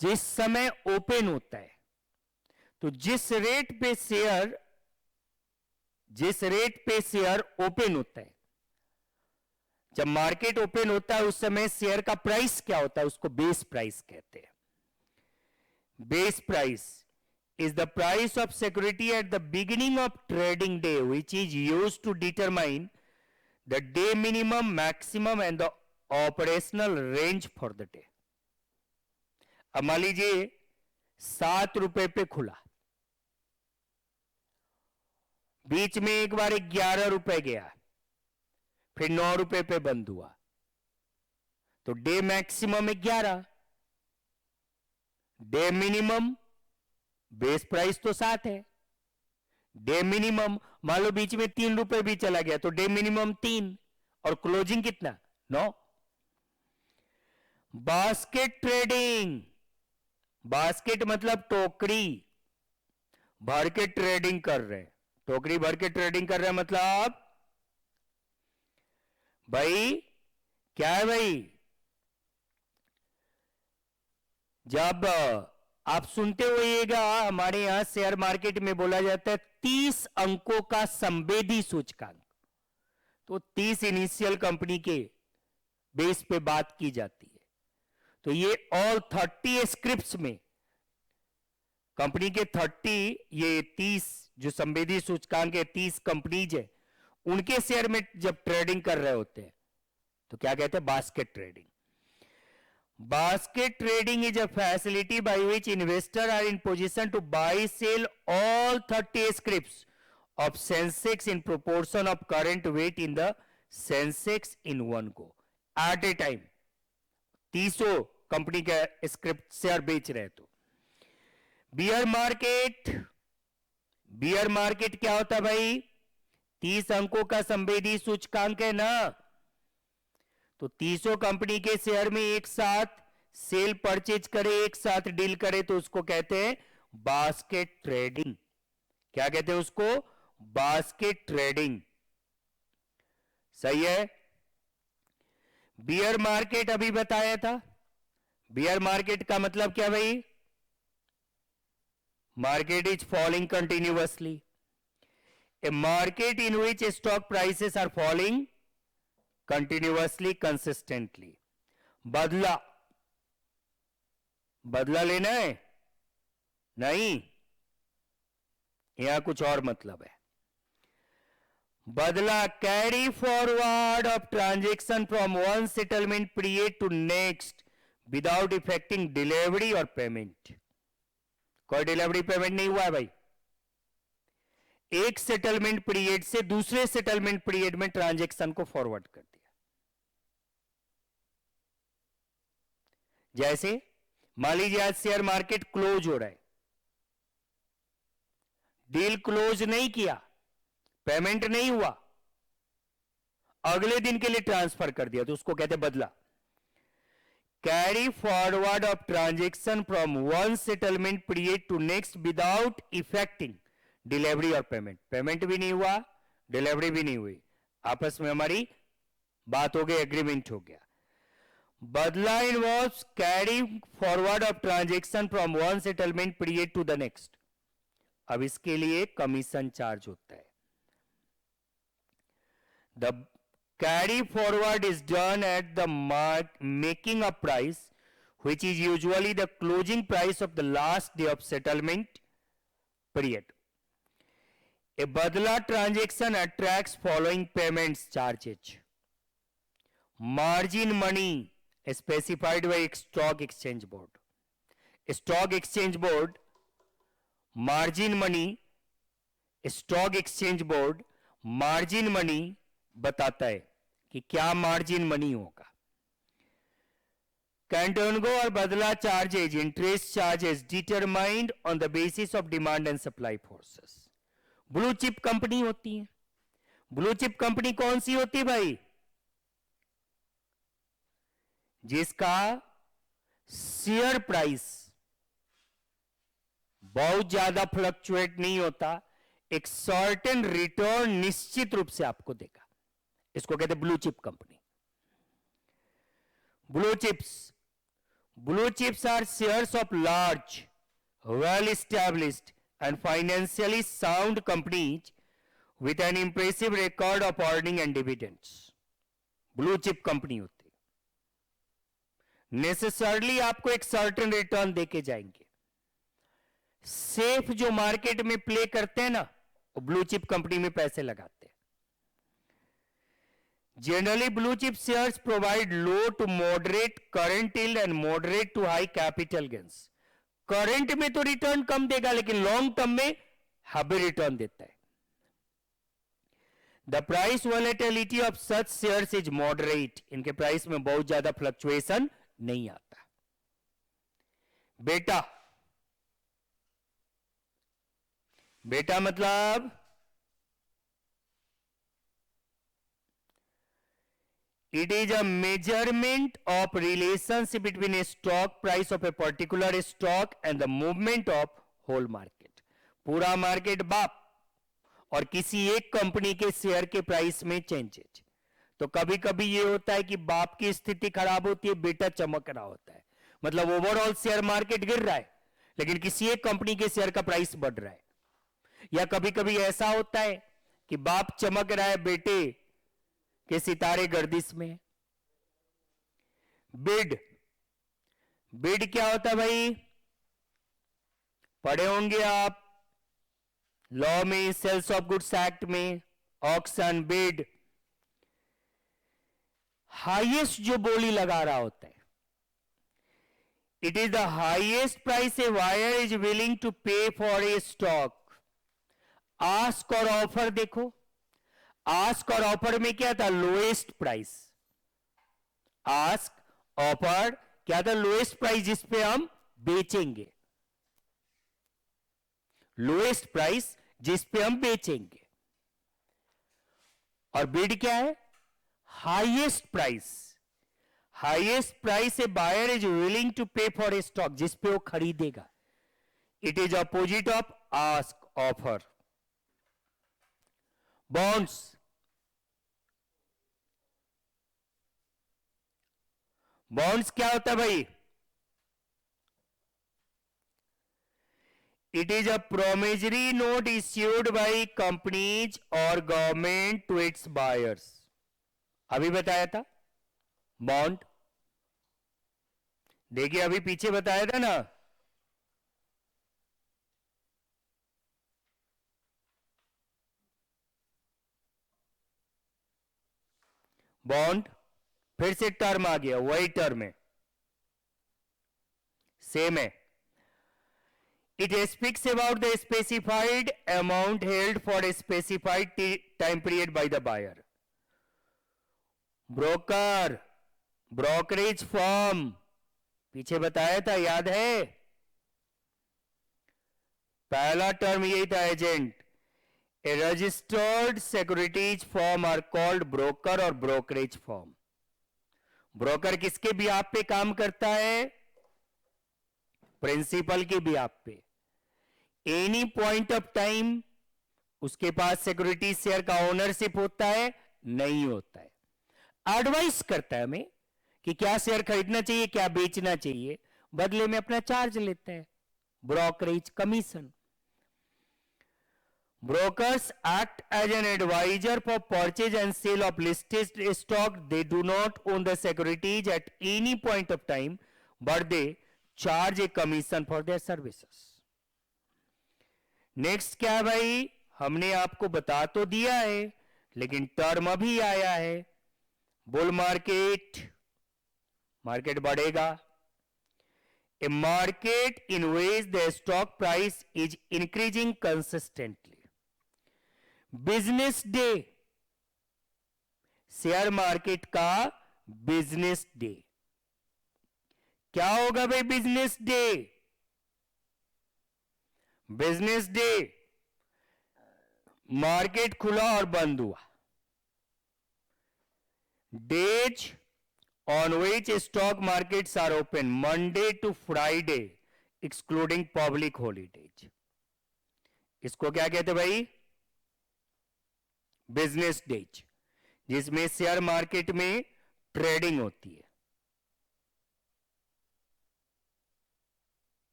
जिस समय open होता है, तो जिस रेट पे शेयर ओपन होता है, जब मार्केट ओपन होता है उस समय शेयर का प्राइस क्या होता है, उसको बेस प्राइस कहते हैं। Base price is the price of security at the beginning of trading day, which is used to determine the day minimum, maximum and the operational range for the day. अब मान लीजिए 7 रुपए पे खुला, बीच में एक बार 11 रुपए गया, फिर 9 रुपए पे बंद हुआ, तो day maximum 11, day minimum, base price तो 7 है, डे मिनिमम मान लो बीच में 3 रुपए भी चला गया तो डे मिनिमम 3 और क्लोजिंग कितना 9। बास्केट ट्रेडिंग, बास्केट मतलब टोकरी भर के ट्रेडिंग कर रहे हैं, टोकरी भर के ट्रेडिंग कर रहे हैं मतलब भाई क्या है भाई, जब आप सुनते होइएगा हमारे यहां शेयर मार्केट में बोला जाता है 30 अंकों का संवेदी सूचकांक, तो 30 इनिशियल कंपनी के बेस पे बात की जाती है, तो ये ऑल 30 स्क्रिप्ट्स में कंपनी के 30 ये 30 जो संवेदी सूचकांक है 30 कंपनीज है उनके शेयर में जब ट्रेडिंग कर रहे होते हैं तो क्या कहते हैं basket trading. Basket trading is a facility by which investors are in position to buy, sell all 30 scripts of Sensex in proportion of current weight in the Sensex in one go at a time। 30 company का script share बेच रहे तो। Beer market, beer market क्या होता है भाई, 30 अंकों का संवेदी सूचकांक है ना, तो 30 कंपनी के शेयर में एक साथ सेल परचेज करे, एक साथ डील करे तो उसको कहते हैं बास्केट ट्रेडिंग। क्या कहते हैं उसको, बास्केट ट्रेडिंग। सही है। बियर मार्केट अभी बताया था, बियर मार्केट का मतलब क्या भाई, market is falling continuously, a market in which stock prices are falling continuously consistently. बदला, बदला लेना है नहीं, यहां कुछ और मतलब है। बदला carry forward of transaction from one settlement period to next without effecting delivery और पेमेंट। कोई डिलीवरी पेमेंट नहीं हुआ है भाई, एक सेटलमेंट पीरियड से दूसरे सेटलमेंट पीरियड में ट्रांजैक्शन को फॉरवर्ड कर दिया। जैसे मान लीजिए आज शेयर मार्केट क्लोज हो रहा है, डील क्लोज नहीं किया, पेमेंट नहीं हुआ, अगले दिन के लिए ट्रांसफर कर दिया तो उसको कहते बदला। Carry forward of transaction from one settlement period to next without effecting delivery और पेमेंट। पेमेंट भी नहीं हुआ, डिलीवरी भी नहीं हुई, आपस में हमारी बात हो गई, एग्रीमेंट हो गया। बदला involves carry forward of transaction from one settlement period to the next. अब इसके लिए कमीशन चार्ज होता है। The carry forward is done at the making a price which is usually the closing price of the last day of settlement period. A badla transaction attracts following payments charges. Margin money specified by stock exchange board. Stock exchange board margin money, stock exchange board margin money बताता है कि क्या margin money होगा। कैंटोनगो और बदला charges, interest charges determined on the basis of demand and supply forces. Blue chip company होती है। Blue chip company कौन सी होती है भाई, जिसका शेयर प्राइस बहुत ज्यादा फ्लक्चुएट नहीं होता, एक सर्टेन रिटर्न निश्चित रूप से आपको देगा, इसको कहते हैं blue chip company. Blue chips, blue chips are shares of large well established and financially sound companies with an impressive record of earning and dividends. Blue chip company होती है, नेसेसरली आपको एक सर्टेन रिटर्न देके जाएंगे। Safe जो market में play करते हैं ना, वो ब्लू चिप कंपनी में पैसे लगाते हैं। Generally, blue chip shares provide low to moderate current yield and moderate to high capital gains. Current में तो रिटर्न कम देगा, लेकिन लॉन्ग टर्म में हाई रिटर्न देता है. The price volatility of such shares is moderate. इनके प्राइस में बहुत ज्यादा फ्लक्चुएशन नहीं आता. बेटा, बेटा मतलब it is a measurement of relationship between a stock price of a particular stock and the movement of whole market. पूरा मार्केट बाप और किसी एक कंपनी के शेयर के प्राइस में चेंजेज. तो कभी कभी ये होता है कि बाप की स्थिति खराब होती है, बेटा चमक रहा होता है. मतलब ओवरऑल शेयर मार्केट गिर रहा है, लेकिन किसी एक कंपनी के शेयर का प्राइस बढ़ रहा है. या कभी कभी ऐसा होता है कि बाप चमक रहा है, बेटे के सितारे गर्दिश में. बिड, बिड क्या होता है भाई? पढ़े होंगे आप लॉ में, सेल्स ऑफ गुड्स एक्ट में. ऑक्शन, बिड, हाईएस्ट जो बोली लगा रहा होता है. It is the highest price a buyer is willing to pay for a stock. Ask और ऑफर देखो. आस्क और ऑफर में क्या था? Lowest price. आस्क, ऑफर क्या था? लोएस्ट प्राइस जिस पे हम बेचेंगे. लोएस्ट प्राइस जिस पे हम बेचेंगे. और बिड क्या है? Highest price. Highest price a buyer is willing to pay for a stock, जिस पे वो खरीदेगा. It is opposite of ask, offer. Bonds, bonds क्या होता है भाई? It is a promissory note issued by companies और गवर्नमेंट टू इट्स बायर्स. अभी बताया था बॉन्ड. देखिए अभी पीछे बताया था ना. बॉन्ड, फिर से टर्म आ गया, वही टर्म है, सेम है. It speaks about the specified amount held for a specified time period by the buyer. Broker, brokerage firm, पीछे बताया था, याद है? पहला टर्म यही था, agent. A registered securities firm are called broker और ब्रोकरेज फॉर्म. ब्रोकर किसके भी आप पे काम करता है? प्रिंसिपल के भी आप पे. एनी पॉइंट ऑफ टाइम उसके पास सिक्योरिटी शेयर का ओनरशिप होता है? नहीं होता है. एडवाइस करता है हमें कि क्या शेयर खरीदना चाहिए, क्या बेचना चाहिए, बदले में अपना चार्ज लेता है, brokerage commission. Brokers act as an advisor for purchase and sale of listed stock. They do not own the securities at any point of time, but they charge a commission for their services. Next क्या है भाई? हमने आपको बता तो दिया है, लेकिन टर्म अभी आया है. बुल मार्केट, मार्केट बढ़ेगा. A market in which the stock price is increasing consistently. Business day, share market का बिजनेस डे. क्या होगा भाई business day? Business day market खुला और बंद हुआ. Days on which stock markets are open, Monday to Friday excluding public holidays. इसको क्या कहते भाई? बिजनेस डेज, जिसमें शेयर मार्केट में ट्रेडिंग होती है.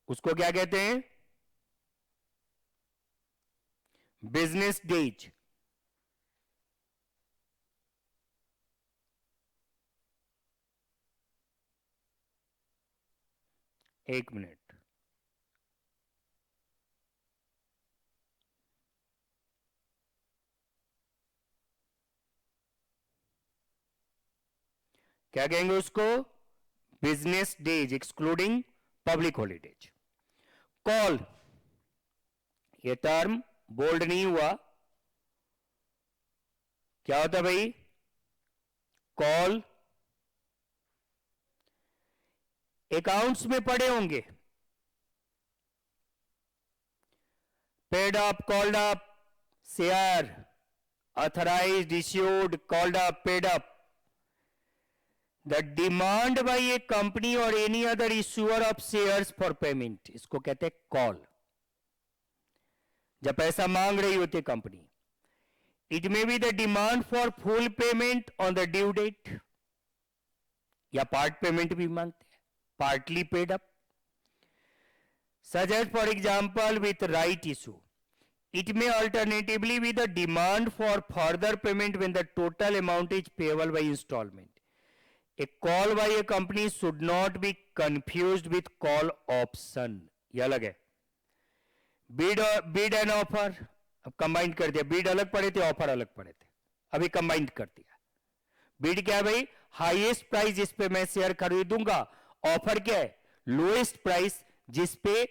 उसको क्या कहते हैं? Business days. एक मिनट. क्या कहेंगे उसको? Business days excluding public holidays. Call, ये टर्म बोल्ड नहीं हुआ, क्या होता है भाई? कॉल अकाउंट्स में पड़े होंगे, paid up, called up, share, authorized, issued, called up, paid up. The demand by a company or any other issuer of shares for payment, इसको कहते हैं कॉल। जब पैसा मांग रही होती है company, it may be the demand for full payment on the due date, या पार्ट पेमेंट भी मांगते हैं, partly paid up, such as for example with right issue. It may alternatively be the demand for further payment when the total amount is payable by installment. A call by a company should not be confused with call option. ये अलग है। Bid and offer, अब combine कर दिया, बीड अलग पड़े थे, offer अलग पड़े थे, अभी कंबाइन कर दिया। बीड क्या है भाई? हाईएस्ट प्राइस जिस पे मैं शेयर खरीदूंगा। ऑफर क्या है? लोएस्ट प्राइस जिस पे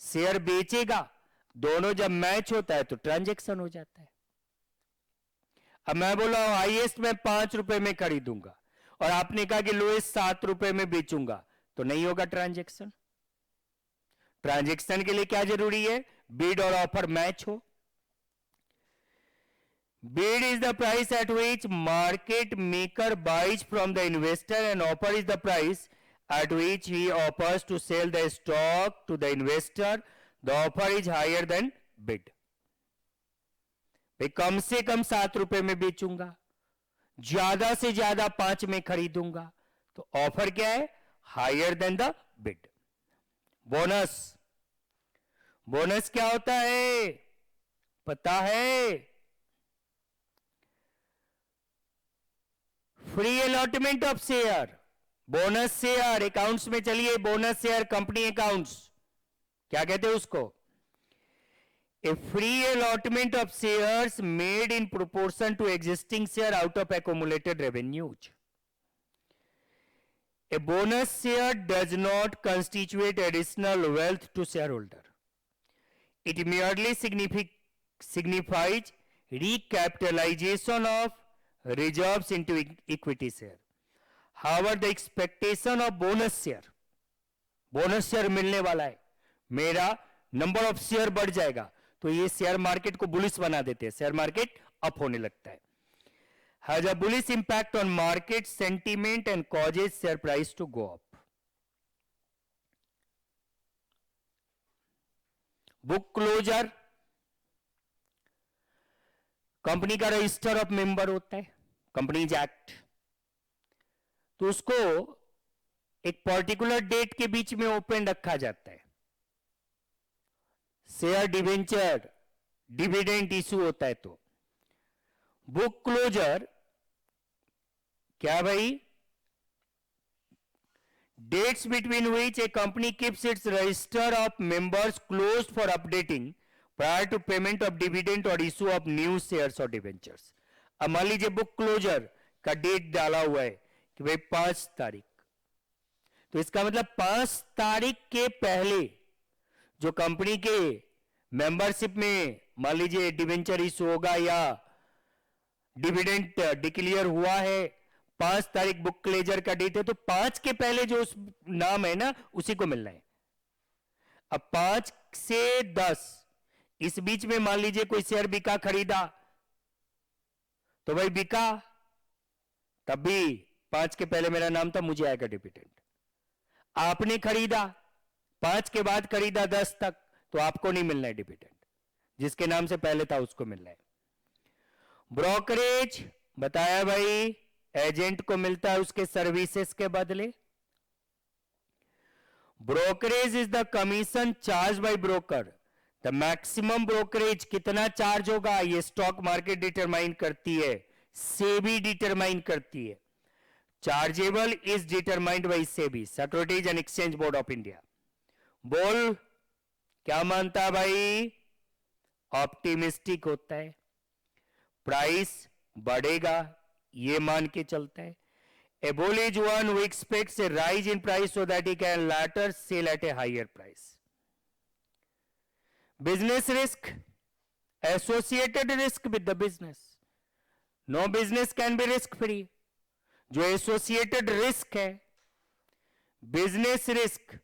शेयर बेचेगा। दोनों जब मैच होता है तो ट्रांजैक्शन हो जाता है। अब मैं बोला हूं हाईएस्ट में 5 रुपए में खरीदूंगा और आपने कहा कि लोएस्ट 7 रुपए में बेचूंगा, तो नहीं होगा ट्रांजैक्शन। ट्रांजैक्शन के लिए क्या जरूरी है? बीड और ऑफर मैच हो। Bid is the price at which market maker buys from the investor and offer is the price at which he offers to sell the stock to the investor. The offer is higher than bid. भाई कम से कम 7 रुपए में बेचूंगा, ज्यादा से ज्यादा 5 में खरीदूंगा, तो ऑफर क्या है? Higher than the bid. Bonus, bonus क्या होता है पता है? Free allotment of share. Bonus share accounts में, चलिए बोनस शेयर कंपनी अकाउंट्स, क्या कहते हैं उसको? A free allotment of shares made in proportion to existing share out of accumulated revenues. A bonus share does not constitute additional wealth to shareholder. It merely signifies recapitalization of reserves into equity share. However, the expectation of bonus share मिलने वाला है, मेरा number of share बढ़ जाएगा, तो ये share market को bullish बना देते हैं, शेयर मार्केट अप होने लगता है। Has a bullish impact on market sentiment and causes share price to go up. Book closure, company का रजिस्टर ऑफ मेंबर होता है, कंपनीज एक्ट, तो उसको एक पर्टिकुलर डेट के बीच में ओपन रखा जाता है। शेयर डिवेंचर, डिविडेंड इशू होता है, तो बुक क्लोजर क्या भाई? Dates between which a company keeps its register of members closed for updating prior to payment of dividend और इशू ऑफ न्यू शेयर्स और डिवेंचर्स। अब मान लीजिए बुक क्लोजर का डेट डाला हुआ है कि भाई 5 तारीख, तो इसका मतलब 5 तारीख के पहले जो कंपनी के मेंबरशिप में मान लीजिए डिवेंचर इशू होगा या डिविडेंड डिक्लेयर हुआ है, 5 तारीख बुक क्लोजर का डेट है, तो 5 के पहले जो उस नाम है ना उसी को मिलना है। अब 5 से 10 इस बीच में मान लीजिए कोई शेयर बिका, खरीदा, तो भाई बिका, तब भी 5 के पहले मेरा नाम था, मुझे आएगा डिविडेंड। आपने खरीदा, 5 के बाद खरीदा 10 तक, तो आपको नहीं मिलना है डिविडेंड, जिसके नाम से पहले था उसको मिलना है। ब्रोकरेज बताया भाई, एजेंट को मिलता है उसके सर्विसेज के बदले। Brokerage is the commission charge by broker. The maximum brokerage कितना चार्ज होगा ये स्टॉक मार्केट डिटरमाइन करती है, सेबी डिटरमाइन करती है। Chargeable is determined by SEBI, securities and exchange board of India. बोल क्या मानता है भाई? ऑप्टिमिस्टिक होता है, प्राइस बढ़ेगा ये मान के चलता है। A bull is one who expects a rise in price so that he can later sell at a higher price. Business risk, associated risk with the business. No business can be risk free. जो associated risk है, business risk,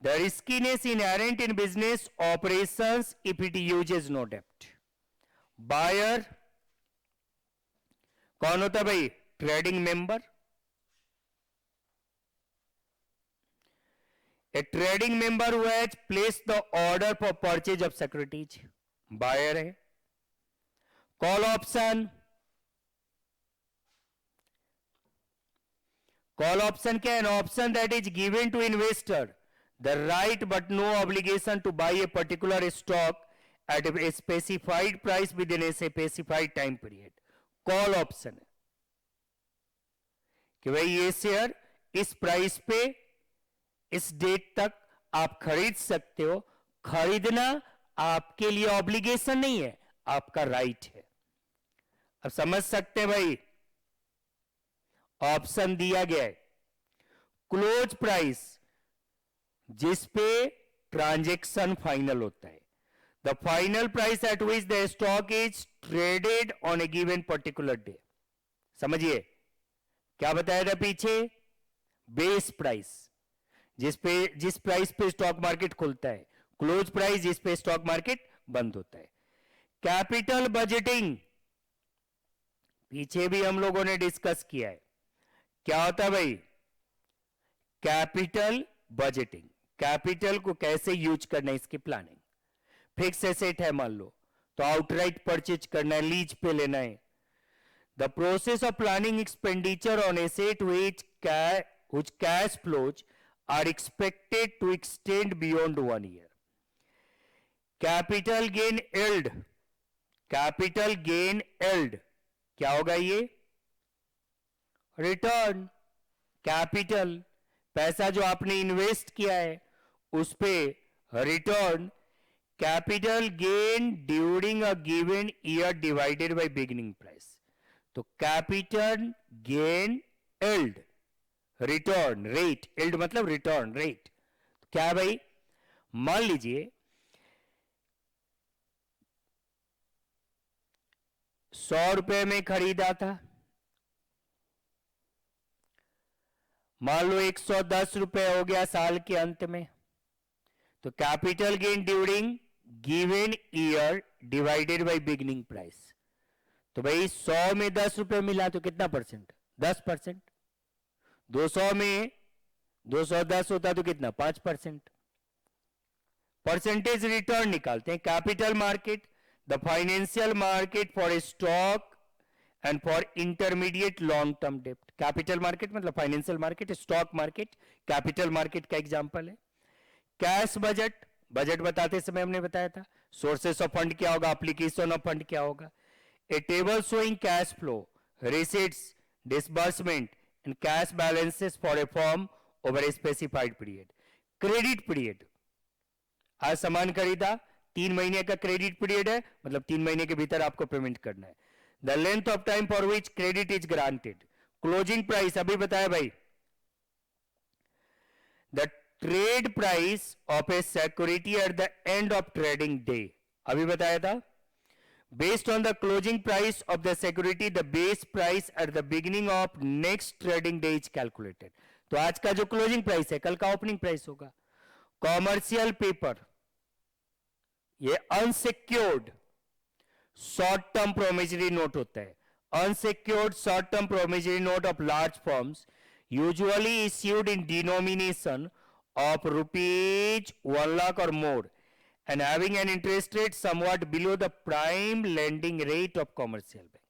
the riskiness inherent in business operations if it uses no debt. Buyer कौन होता है भाई? Trading member. A trading member who has placed the order for purchase of securities, buyer है. Call option, call option क्या है? An option that is given to investor the right but no obligation to buy a particular stock at a specified price within a specified time period. Call option है कि भाई ये share इस price पे इस date तक आप खरीद सकते हो. खरीदना आपके लिए ऑब्लिगेशन नहीं है, आपका राइट है. अब समझ सकते हैं भाई, ऑप्शन दिया गया है क्लोज प्राइस जिस पे ट्रांजैक्शन फाइनल होता है. The final price at which the stock is traded on A given particular day. समझिए क्या बताया था पीछे? बेस प्राइस जिस प्राइस पे स्टॉक मार्केट खुलता है. क्लोज प्राइस जिस पे स्टॉक मार्केट बंद होता है. कैपिटल बजटिंग पीछे भी हम लोगों ने डिस्कस किया है. क्या होता है भाई? Capital budgeting. कैपिटल को कैसे यूज करना है, इसकी प्लानिंग. फिक्स एसेट है मान लो, तो आउटराइट परचेज करना है, लीज पे लेना है. The process of planning expenditure on asset which cash flows are expected to extend beyond 1 year. Capital gain yield, capital gain yield क्या होगा ये? रिटर्न. कैपिटल पैसा जो आपने इन्वेस्ट किया है उस पे return. Capital gain during a given year divided by beginning price. तो capital gain yield, return rate. Yield मतलब रिटर्न रेट. क्या है भाई? मान लीजिए 100 रुपए में खरीदा था, मान लो 110 रुपए हो गया साल के अंत में. तो capital gain during given year divided by beginning price. तो भाई 100 में 10 रुपए मिला तो कितना परसेंट? 10%. 200 में 210 होता तो कितना? 5%. परसेंटेज रिटर्न निकालते हैं. Capital market, the financial market for a stock and for intermediate long term डेप्ट. कैपिटल मार्केट मतलब financial market, stock market capital market का एग्जांपल है. कैश बजट, बजट बताते समय हमने बताया था सोर्सेस ऑफ फंड क्या होगा, एप्लीकेशन ऑफ फंड क्या होगा. A table showing cash flow, receipts, disbursement and cash balances for a firm over a specified period. Credit period, आज सामान खरीदा, 3 महीने का क्रेडिट पीरियड है, मतलब 3 महीने के भीतर आपको पेमेंट करना है. The length of time for which credit is granted. Closing price अभी बताया भाई. The trade price of A security at the end of trading day, अभी बताया था. Based on the closing price of the security the base price at the beginning of next trading day is calculated. तो आज का जो closing price है कल का ओपनिंग प्राइस होगा. कॉमर्शियल पेपर, ये unsecured short term promissory note होता है. Unsecured short term promissory note of large firms usually issued in denomination of rupees 1 lakh or more and having an interest rate somewhat below the prime lending rate of commercial bank.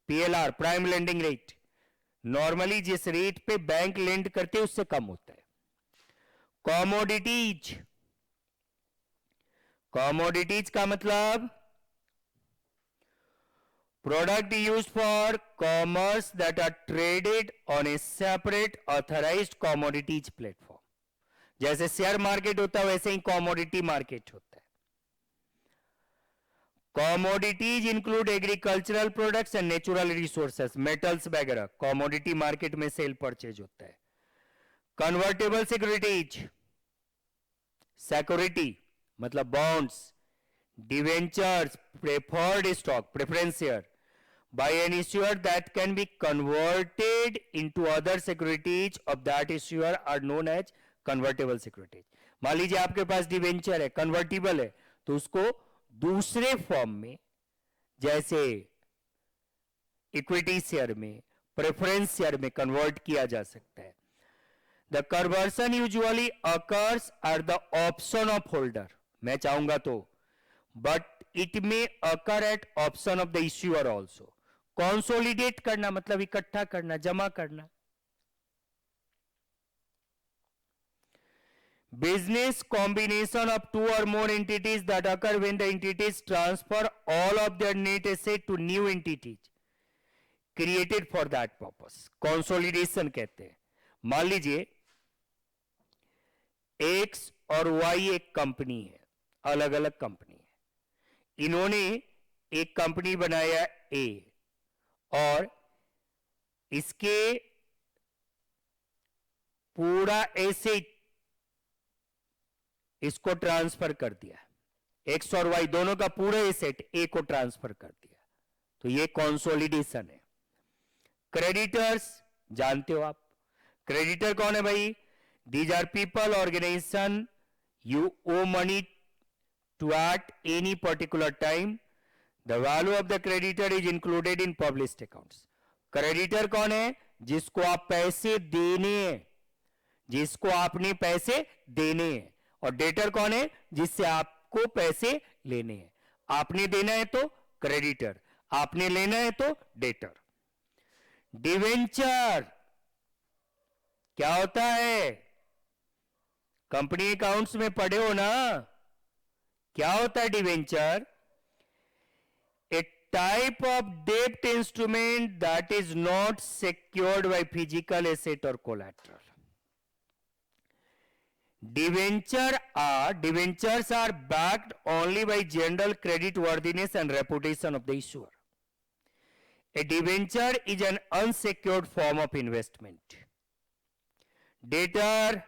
PLR, prime lending rate, normally जिस rate पे bank land करते हैं उससे कम होता है. Commodities, commodities का मतलब product use for commerce that are traded on a separate authorised commodities platform. जैसे शेयर मार्केट होता है वैसे ही कॉमोडिटी मार्केट होता है. Commodities include agricultural products and natural resources, metals वगैरह कॉमोडिटी मार्केट में सेल परचेज होता है. कन्वर्टेबल सिक्योरिटीज, सिक्योरिटी मतलब bonds, debentures, preferred stock, preference share by an issuer that can be converted into other securities of that issuer are known as convertible securities. मान लीजिए आपके पास debenture है, convertible है, तो उसको दूसरे फॉर्म में जैसे इक्विटी शेयर में, प्रेफरेंस शेयर में कन्वर्ट किया जा सकता है. The conversion usually occurs at the option of holder, मैं चाहूंगा तो, but it may occur at option of the issuer also. Consolidate करना मतलब इकट्ठा करना, जमा करना. बिजनेस कॉम्बिनेशन ऑफ टू और more entities that occur when the entities transfer all of their net asset to new entities created for that purpose, consolidation कहते हैं. मान लीजिए एक्स और वाई एक कंपनी है, अलग अलग कंपनी है. इन्होंने एक कंपनी बनाया ए और इसके पूरा एसेट इसको ट्रांसफर कर दिया. एक्स और वाई दोनों का पूरा एसेट ए को ट्रांसफर कर दिया, तो ये कंसोलिडेशन है. क्रेडिटर्स जानते हो आप, क्रेडिटर कौन है भाई? These are people organisation you owe money to at any particular time. The value of the creditor is included in published accounts. Creditor कौन है? जिसको आप पैसे देने हैं, जिसको आपने पैसे देने हैं. और डेटर कौन है? जिससे आपको पैसे लेने हैं. आपने देना है तो क्रेडिटर, आपने लेना है तो डेटर. डिवेंचर क्या होता है? कंपनी अकाउंट्स में पढ़े हो ना, क्या होता है debenture? A type of debt instrument that is not secured by physical asset or collateral. Debentures are backed only by general credit worthiness and reputation of the issuer. A debenture is an unsecured form of investment. Debtor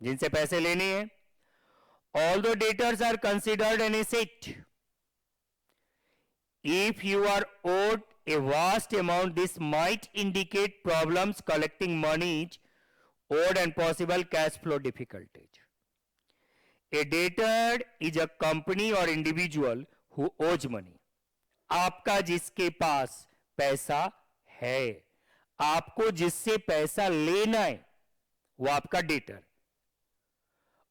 जिनसे पैसे लेने हैं, although debtors are considered an asset, if you are owed a vast amount, this might indicate problems collecting monies owed and possible cash flow difficulties. A debtor is a company or individual who owes money. आपका जिसके पास पैसा है, आपको जिससे पैसा लेना है, वो आपका डेटर,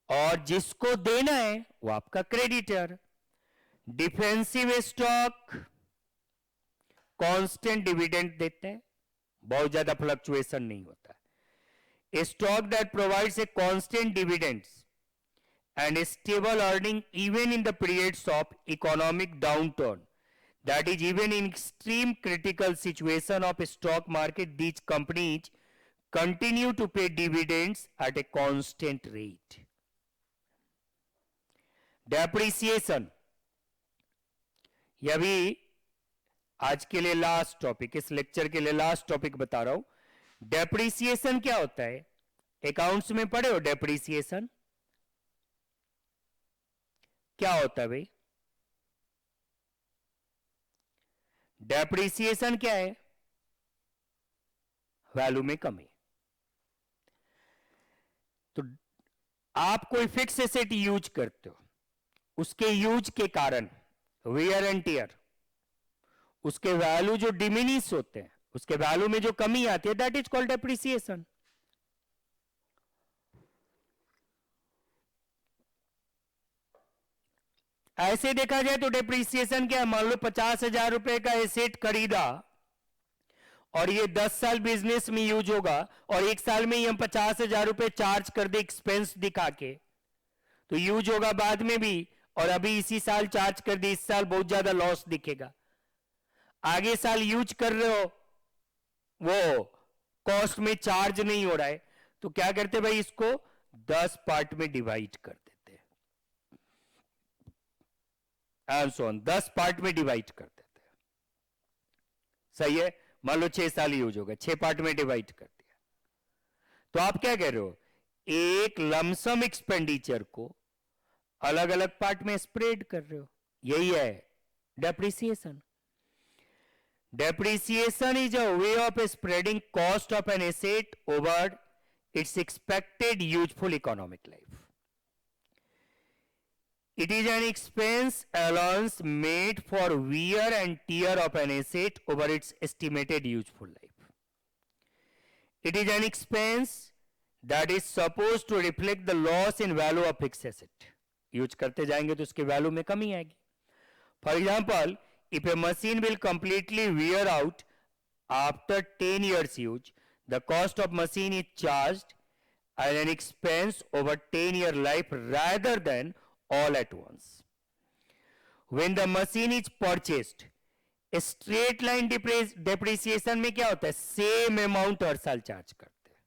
और जिसको देना है वो आपका creditor. Defensive stock constant dividend देते हैं, बहुत ज्यादा फ्लक्चुएशन नहीं होता. A stock that provides a constant dividends and stable earning even in the periods of economic downturn, that is even in extreme critical situation of stock market, these companies continue to pay dividends at a constant rate. Depreciation, यह भी आज के लिए last topic, इस lecture के लिए last topic बता रहा हूं. डेप्रिसिएशन क्या होता है? अकाउंट्स में पढ़े हो डेप्रिसिएशन क्या होता है भाई? डेप्रिसिएशन क्या है? वैल्यू में कमी. तो आप कोई फिक्स एसेट यूज करते हो, उसके यूज के कारण वेयर एंड टियर, उसके वैल्यू जो डिमिनिश होते हैं, उसके वैल्यू में जो कमी आती है, दैट इज कॉल्ड डेप्रिसिएशन. ऐसे देखा जाए तो डेप्रिसिएशन क्या है? मान लो 50,000 रुपए का एसेट खरीदा और ये 10 साल बिजनेस में यूज होगा, और एक साल में ही हम 50,000 रुपए चार्ज कर दे एक्सपेंस दिखा के, तो यूज होगा बाद में भी, और अभी इसी साल चार्ज कर दी, इस साल बहुत ज्यादा लॉस दिखेगा. आगे साल यूज कर रहे हो, वो कॉस्ट में चार्ज नहीं हो रहा है, तो क्या करते भाई? इसको 10 पार्ट में डिवाइड कर देते हैं. एंड सो ऑन, 10 पार्ट में डिवाइड कर देते हैं। सही है, मान लो 6 साल यूज होगा, 6 पार्ट में डिवाइड कर दिया। तो आप क्या कह रहे हो, एक लमसम एक्सपेंडिचर को अलग अलग पार्ट में स्प्रेड कर रहे हो, यही है depreciation. Depreciation is a way of spreading cost of an asset over its expected useful economic life. It is an expense allowance made for wear and tear of an asset over its estimated useful life. It is an expense that is supposed to reflect the loss in value of fixed asset. Use करते जाएंगे तो उसके value में कमी आएगी। For example, if a machine will completely wear out after 10 years use, the cost of machine is charged as an expense over 10-year life rather than all at once. When the machine is purchased, straight line depreciation में क्या होता है, same amount हर साल charge करते हैं।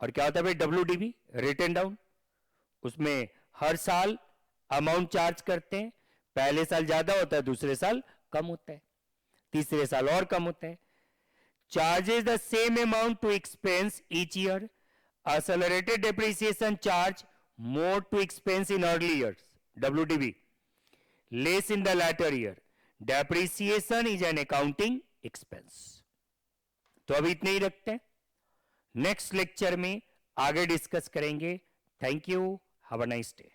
और क्या होता है भाई, WDV रिटन डाउन, उसमें हर साल अमाउंट चार्ज करते हैं। पहले साल ज्यादा होता है, दूसरे साल कम होता है, तीसरे साल और कम होता है। Charges the same amount to expense each year, accelerated depreciation charge more to expense in early years, WDV less in the later year. Depreciation is an accounting expense. तो अभी इतने ही रखते हैं, नेक्स्ट लेक्चर में आगे डिस्कस करेंगे। Thank you, have a nice day.